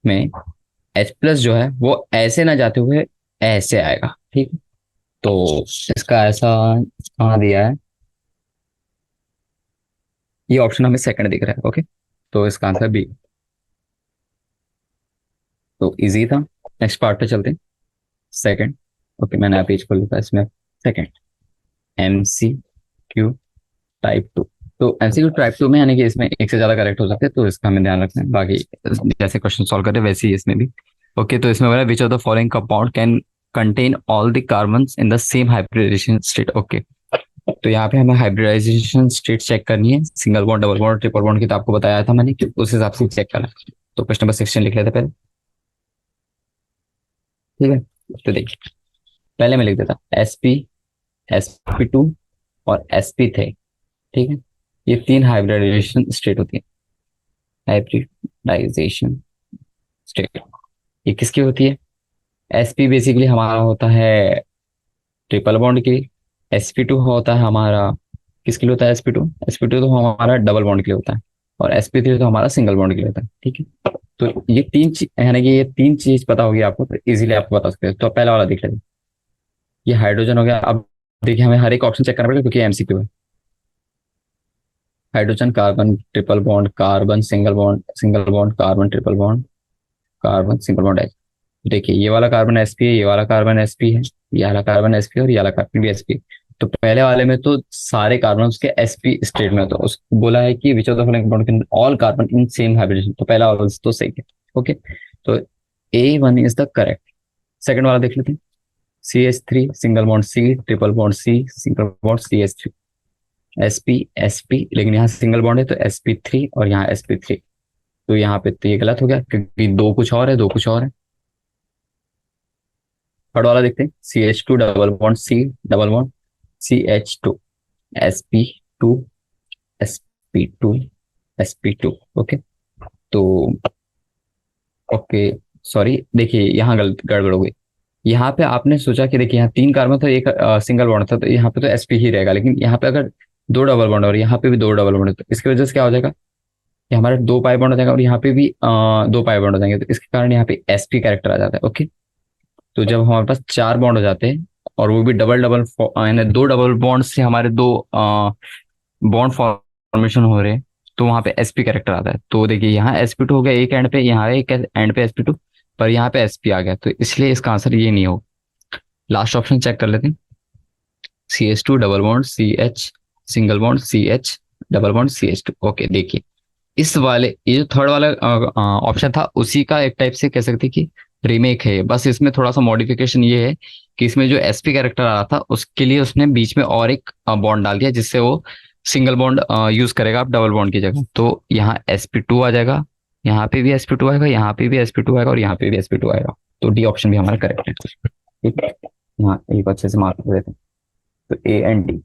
में H प्लस जो है वो ऐसे ना जाते हुए ऐसे आएगा। ठीक है, तो इसका ऐसा कहाँ दिया है, ये ऑप्शन हमें सेकंड दिख रहा है। ओके, तो इसका आंसर बी। तो इजी था, नेक्स्ट पार्ट पे चलते हैं, सेकंड। ओके, मैंने आप पेज खोल लिया इसमें, सेकंड MCQ टाइप 2। तो MCQ टाइप 2 में यानी कि इसमें एक से ज्यादा करेक्ट हो सकते हैं, तो इसका हमें ध्यान रखना है। बाकी जैसे क्वेश्चन सॉल्व करते हैं वैसे ही इसमें भी। ओके, तो इसमें बोला which of the following compound can contain all the carbons in the same hybridisation state. Okay, तो यहाँ पे हमें हाइब्रिडाइजेशन स्टेट चेक करनी है, single bond, double bond, triple bond की तो आपको बताया था मैंने कि उस हिसाब से चेक करना है। तो क्वेश्चन नंबर 16 लिख लेते हैं पहले। ठीक है, तो देखिए पहले मैं लिख देता sp, sp2 और sp3। ठीक है, ये तीन हाइब्रिडाइजेशन स्टेट होती है। हाइब्रिडाइजेशन स्टेट ये किसकी होती है? sp बेसिकली हमारा होता है ट्रिपल बॉन्ड के लिए, sp2 होता है हमारा किसके लिए होता है? sp2 तो हमारा डबल बॉन्ड के लिए होता है, और sp3 तो हमारा सिंगल बॉन्ड के लिए होता है। ठीक है, तो ये तीन चीज यानी कि ये तीन चीज पता होगी आपको तो इजीली आपको बता सकते हो। तो पहला वाला देख लेते हैं, ये हाइड्रोजन हो गया। अब देखिए हमें हर एक ऑप्शन चेक करना पड़ेगा क्योंकि एमसीक्यू है। Hydrogen, carbon triple bond, carbon single bond, carbon triple bond, carbon single bond H। देखिए ये वाला कार्बन sp है, ये वाला कार्बन sp है, ये वाला कार्बन sp और ये वाला कार्बन भी sp। तो पहले वाले में तो सारे कार्बन के sp स्टेट में, तो उसको बोला है कि which of the following bond can all carbon in same hybridisation. तो पहला वाला तो सही है। ओके, तो A1 is the correct. Second वाला देख लेते हैं, CH3 single bond C, triple bond C, single bond CH3, sp लेकिन यहाँ सिंगल बॉन्ड है तो sp3 और यहाँ sp3। तो यहाँ पे तो ये गलत हो गया क्योंकि दो कुछ और है, दो कुछ और है। थर्ड वाला देखते हैं, CH2 double bond C, double bond CH2, sp2, sp2, sp2। Okay, तो ओके सॉरी, देखिए यहाँ गलत गड़बड़ हो गई। यहाँ पे आपने सोचा कि देखिए यहाँ तीन कार्बन था, एक सिंगल बॉन्ड था, तो यहाँ पे तो sp ही रहेगा। लेकिन यहाँ पे अगर दो डबल बॉन्ड और यहाँ पे भी दो डबल बॉन्ड है तो इसकी वजह से क्या हो जाएगा, कि हमारे दो पाई बॉन्ड हो जाएगा और यहाँ पे भी दो पाई बॉन्ड हो जाएंगे, तो इसके कारण यहाँ पे sp कैरेक्टर आ जाता है। ओके, तो जब हमारे पास चार बॉन्ड हो जाते हैं और वो भी डबल डबल यानी दो डबल बॉन्ड से हमारे दो बॉन्ड फॉर्मेशन हो रहे हैं, तो वहां पे sp कैरेक्टर आता है। तो देखिए यहाँ sp2 हो गया एक एंड पे, यहाँ एक एंड पे sp2, पर यहाँ पे sp आ गया, तो इसलिए इसका आंसर ये नहीं हो। लास्ट ऑप्शन चेक कर लेते हैं, CH2 double bond CH, single bond CH, double bond CH2। Okay, देखिए इस वाले ये जो थर्ड वाला ऑप्शन था उसी का एक टाइप से कह सकते हैं कि रीमेक है। बस इसमें थोड़ा सा मॉडिफिकेशन ये है कि इसमें जो sp कैरेक्टर आ रहा था उसके लिए उसने बीच में और एक बॉन्ड डाल दिया जिससे वो सिंगल बॉन्ड यूज करेगा आप डबल बॉन्ड की जगह। तो यहाँ sp2 आ जाएगा, यहाँ पे भी sp2 आएगा, यहाँ पे भी sp2 आएगा और यहाँ पे भी sp2 आएगा। तो डी ऑप्शन भी हमारा करेक्ट है। ठीक है, हाँ एक अच्छे से मार्क कर देते हैं। तो A एंड D,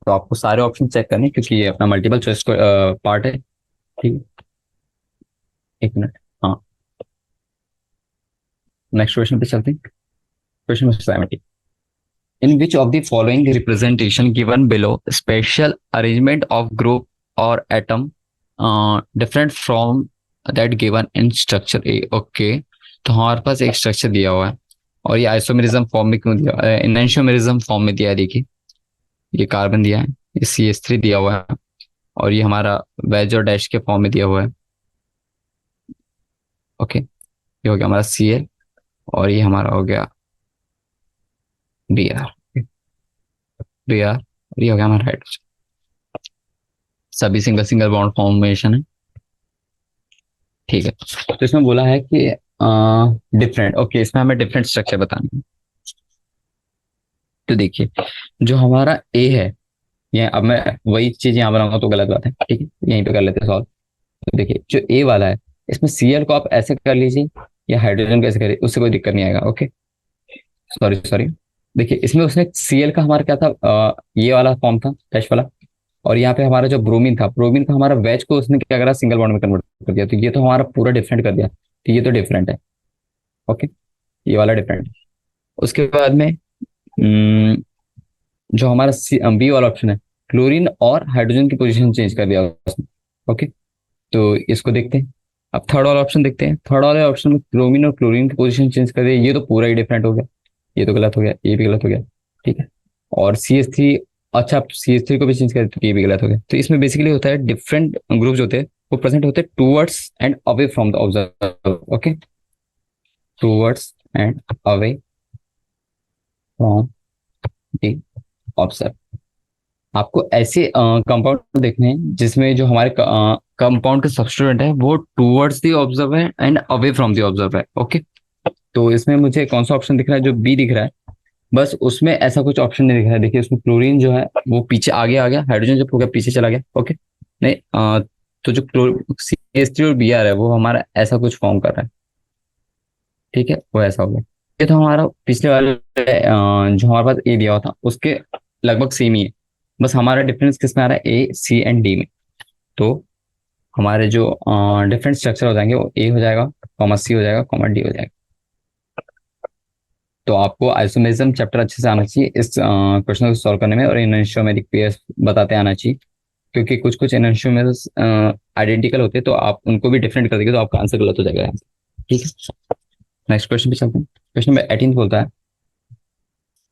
तो आपको सारे ऑप्शन चेक करने हैं क्योंकि ये अपना मल्टीपल चॉइस पार्ट है। ठीक है, एक मिनट। हाँ, नेक्स्ट क्वेश्चन पे चलते हैं। Question number 70, in which of the following representation given below spatial arrangement of group और atom different from that given in structure A. Okay, तो हमारे पास एक स्ट्रक्चर दिया हुआ है और ये आइसोमेरिज्म फॉर्म में क्यों दिया, एनेंशियोमेरिज्म फॉर्म में दिया है। देखिए ये कार्बन दिया है, ये CH3 दिया हुआ है और ये हमारा वेज और डैश के फॉर्म में दिया हुआ है। ओके, ये हो गया हमारा Cl और ये हमारा हो गया Br, Br और ये हो गया हमारा हाइड्रोजन। सभी सिंगल सिंगल बॉन्ड फॉर्मेशन है। ठीक है, तो इसमें बोला है कि डिफरेंट, ओके इसमें हमें डिफरेंट स्ट्रक्चर बताना है। तो देखिए जो हमारा ए है, ये अब मैं वही चीज यहाँ बनाऊंगा तो गलत बात है। ठीक है, यहीं पे कर लेते हैं सॉल्व। तो देखिए जो ए वाला है इसमें Cl को आप ऐसे कर लीजिए या हाइड्रोजन को ऐसे करिए, उससे कोई दिक्कत नहीं आएगा। ओके, सॉरी सॉरी, देखिए इसमें उसने Cl का हमारा क्या था, ये वाला फॉर्म था डैश वाला, और यहाँ पे हमारा जो ब्रोमीन था, ब्रोमीन का हमारा वेज को उसने क्या करा, सिंगल बॉन्ड में कन्वर्ट कर दिया। तो ये तो हमारा पूरा डिफरेंट कर दिया, तो ये तो डिफरेंट है। ओके, ये वाला डिफरेंट है। उसके बाद में जो हमारा बी वाला ऑप्शन है, क्लोरीन और हाइड्रोजन की पोजीशन चेंज कर दिया उसने। ओके, तो इसको देखते हैं। अब थर्ड वाला ऑप्शन देखते हैं, थर्ड वाले ऑप्शन में क्रोमीन और क्लोरीन की पोजीशन चेंज कर दिया, ये तो पूरा ही डिफरेंट हो गया, ये तो गलत हो गया, ये भी गलत हो गया। ठीक है, और CH3, अच्छा CH3 को भी चेंज कर, तो ये भी गलत हो गया। तो इसमें बेसिकली होता है डिफरेंट ग्रुप्स होते हैं वो प्रेजेंट होते हैं towards and away from the observer. Okay, towards and away from the observer. आपको ऐसे कंपाउंड देखने हैं जिसमें जो हमारे कंपाउंड के सब्स्टिट्यूएंट है वो towards the observer and away from the observer. Okay, तो इसमें मुझे कौन सा ऑप्शन दिख रहा है, जो बी दिख रहा है, बस उसमें ऐसा कुछ ऑप्शन नहीं दिख रहा है। देखिए उसमें क्लोरीन जो है वो पीछे आगे आ गया, हाइड्रोजन जब हो गया पीछे चला गया। ओके, नहीं तो जो CH3 और Br है वो हमारा ऐसा कुछ फॉर्म कर रहा है। ठीक है, वो ऐसा हो गया। ये तो हमारा पिछले वाले जो हमारे पास ए दिया हुआ था उसके लगभग सेम ही है। बस हमारा डिफरेंस किस में आ रहा है, A, C एंड D में। तो हमारे जो डिफरेंट स्ट्रक्चर हो जाएंगे वो ए हो जाएगा, कॉमा सी हो जाएगा, कॉमा डी हो जाएगा। तो आपको आइसोमेरिज्म चैप्टर अच्छे से आना चाहिए इस क्वेश्चन को सॉल्व करने में, और इनशियोमेरिक पेयर्स बताते आना चाहिए। क्योंकि कुछ कुछ इनशियोमेरिक्स आइडेंटिकल होते हैं तो आप उनको भी डिफरेंट कर देंगे तो आपका आंसर गलत हो जाएगा। ठीक है, नेक्स्ट क्वेश्चन पे चलते हैं। क्वेश्चन नंबर 18 बोलता है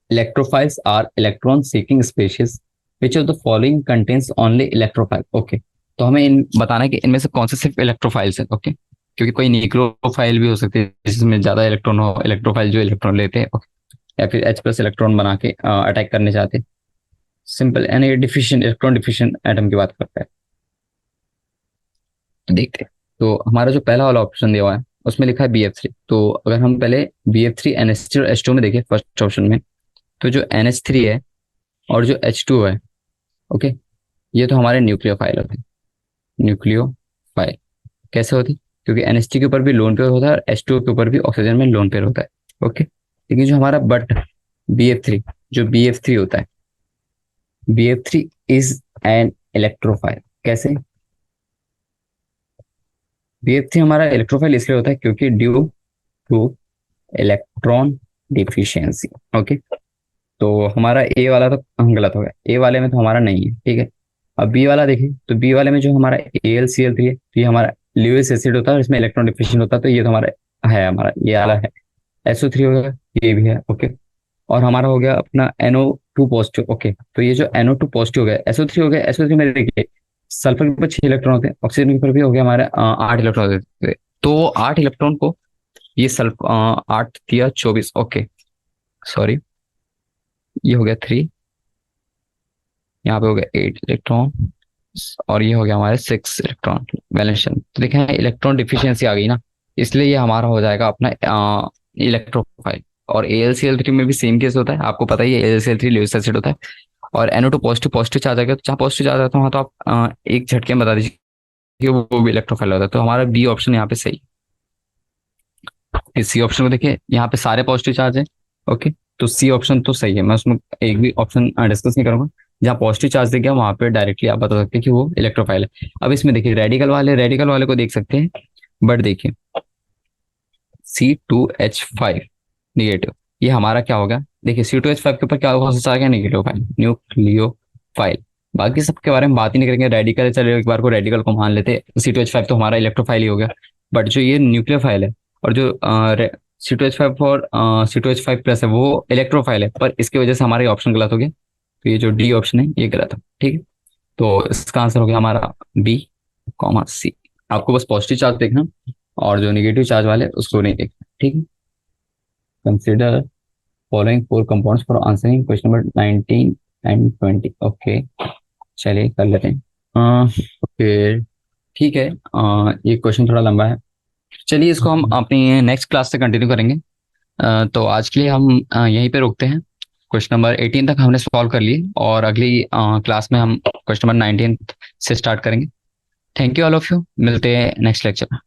electrophiles are electron seeking species which of the following contains only electrophile. Okay, तो हमें इन बताना है कि इनमें से कौन से सिर्फ इलेक्ट्रोफाइल्स है। ओके, क्योंकि कोई न्यूक्लियोफाइल भी हो सकती है जिसमें ज्यादा इलेक्ट्रॉन हो, इलेक्ट्रोफाइल जो इलेक्ट्रॉन लेते हैं। okay? या फिर H+ इलेक्ट्रॉन बना के अटैक करने चाहते हैं। सिंपल यानी डिफिशिएंट इलेक्ट्रॉन डिफिशिएंट एटम की बात करता है। तो देखते हैं। तो हमारा जो पहला वाला ऑप्शन दिया हुआ है उसमें लिखा है BF3। तो अगर हम पहले BF3 NH3 और H2 में देखें फर्स्ट ऑप्शन में, तो जो NH3 है और जो H2 है, ओके, ये तो हमारे न्यूक्लियोफाइल होते हैं। न्यूक्लियोफाइल कैसे होती, क्योंकि NH3 के ऊपर भी लोन पेयर होता है और H2 के ऊपर भी ऑक्सीजन में लोन पेयर होता है। ओके, लेकिन जो हमारा बट BF3, जो BF3 होता है, BF3 इज एन इलेक्ट्रोफाइल। कैसे? BF3 हमारा इलेक्ट्रोफाइल इसलिए होता है क्योंकि due two electron deficiency. Okay, तो हमारा ए वाला तो गलत हो गया, ए वाले में तो हमारा नहीं है। ठीक है, अब बी वाला देखें तो बी वाले में जो हमारा AlCl3 है, तो ये हमारा ल्यूइस एसिड होता है और इसमें इलेक्ट्रॉन डिफिशिएंट होता है, तो ये तो हमारा है, हमारा ये वाला है। SO3 हो गया, ये भी है। ओके, और हमारा हो गया अपना NO2 पॉजिटिव। ओके, तो ये जो NO2 पॉजिटिव हो गया, SO3 हो गया, SO3 में देखिए सल्फर के ऊपर 6 इलेक्ट्रॉन होते हैं, ऑक्सीजन के ऊपर भी हो गया हमारे 8 इलेक्ट्रॉन होते हैं। तो 8 इलेक्ट्रॉन को ये सल्फ 8 × 24। ओके, सॉरी, ये हो गया 3, यहाँ पे हो गया 8 इलेक्ट्रॉन, और ये हो गया हमारे 6 इलेक्ट्रॉन वैलेंस शेल। तो देखें इलेक्ट्रॉन डिफिशियंसी आ गई ना, इसलिए ये हमारा हो जाएगा अपना इलेक्ट्रोफाइल। और AlCl3 में भी सेम केस होता है, आपको पता ही है AlCl3 ल्यूइस एसिड होता है। और NO2 पॉजिटिव पॉजिटिव चार्ज आ गया, तो जहाँ पॉजिटिव चार्ज आता है वहाँ तो आप एक झटके में बता दीजिए कि वो भी इलेक्ट्रोफाइल होता है। तो हमारा बी ऑप्शन यहाँ पे सही। इस सी ऑप्शन को देखिए, यहाँ पे सारे पॉजिटिव चार्ज है। ओके, तो सी ऑप्शन तो सही है, मैं उसमें एक भी ऑप्शन डिस्कस नहीं करूंगा। जहाँ पॉजिटिव चार्ज दिख गया वहां पे डायरेक्टली आप बता सकते हैं कि वो इलेक्ट्रोफाइल है। अब इसमें देखिए रेडिकल वाले को देख सकते हैं, बट देखिए C2H5 निगेटिव, ये हमारा क्या होगा। देखिए C2H5 के ऊपर क्या हो सकता है, निगेटिव फाइल, न्यूक्लियोफाइल। बाकी सबके बारे में बात ही नहीं करेंगे, रेडिकल चले एक बार को रेडिकल को मान लेते, C2H5 तो हमारा इलेक्ट्रोफाइल ही हो गया। बट जो ये न्यूक्लियोफाइल है और जो C2H5 और C2H5+ है वो इलेक्ट्रोफाइल है, पर इसकी वजह से हमारा ये ऑप्शन गलत हो गया। तो ये जो डी ऑप्शन है ये गलत है। ठीक है, तो इसका आंसर हो गया हमारा B, C। आपको बस पॉजिटिव चार्ज देखना और जो निगेटिव चार्ज वाले उसको नहीं देखना। ठीक है, consider following 4 compounds for answering question number 19 and 20। Okay, चलिए कर लेते हैं। ओके, ठीक है। ये क्वेश्चन थोड़ा लंबा है, चलिए इसको हम अपनी नेक्स्ट क्लास से कंटिन्यू करेंगे। तो आज के लिए हम यहीं पे रोकते हैं। क्वेश्चन नंबर 18 तक हमने सॉल्व कर लिए और अगली क्लास में हम क्वेश्चन नंबर 19 से स्टार्ट करेंगे। Thank you all of you, मिलते हैं नेक्स्ट लेक्चर में।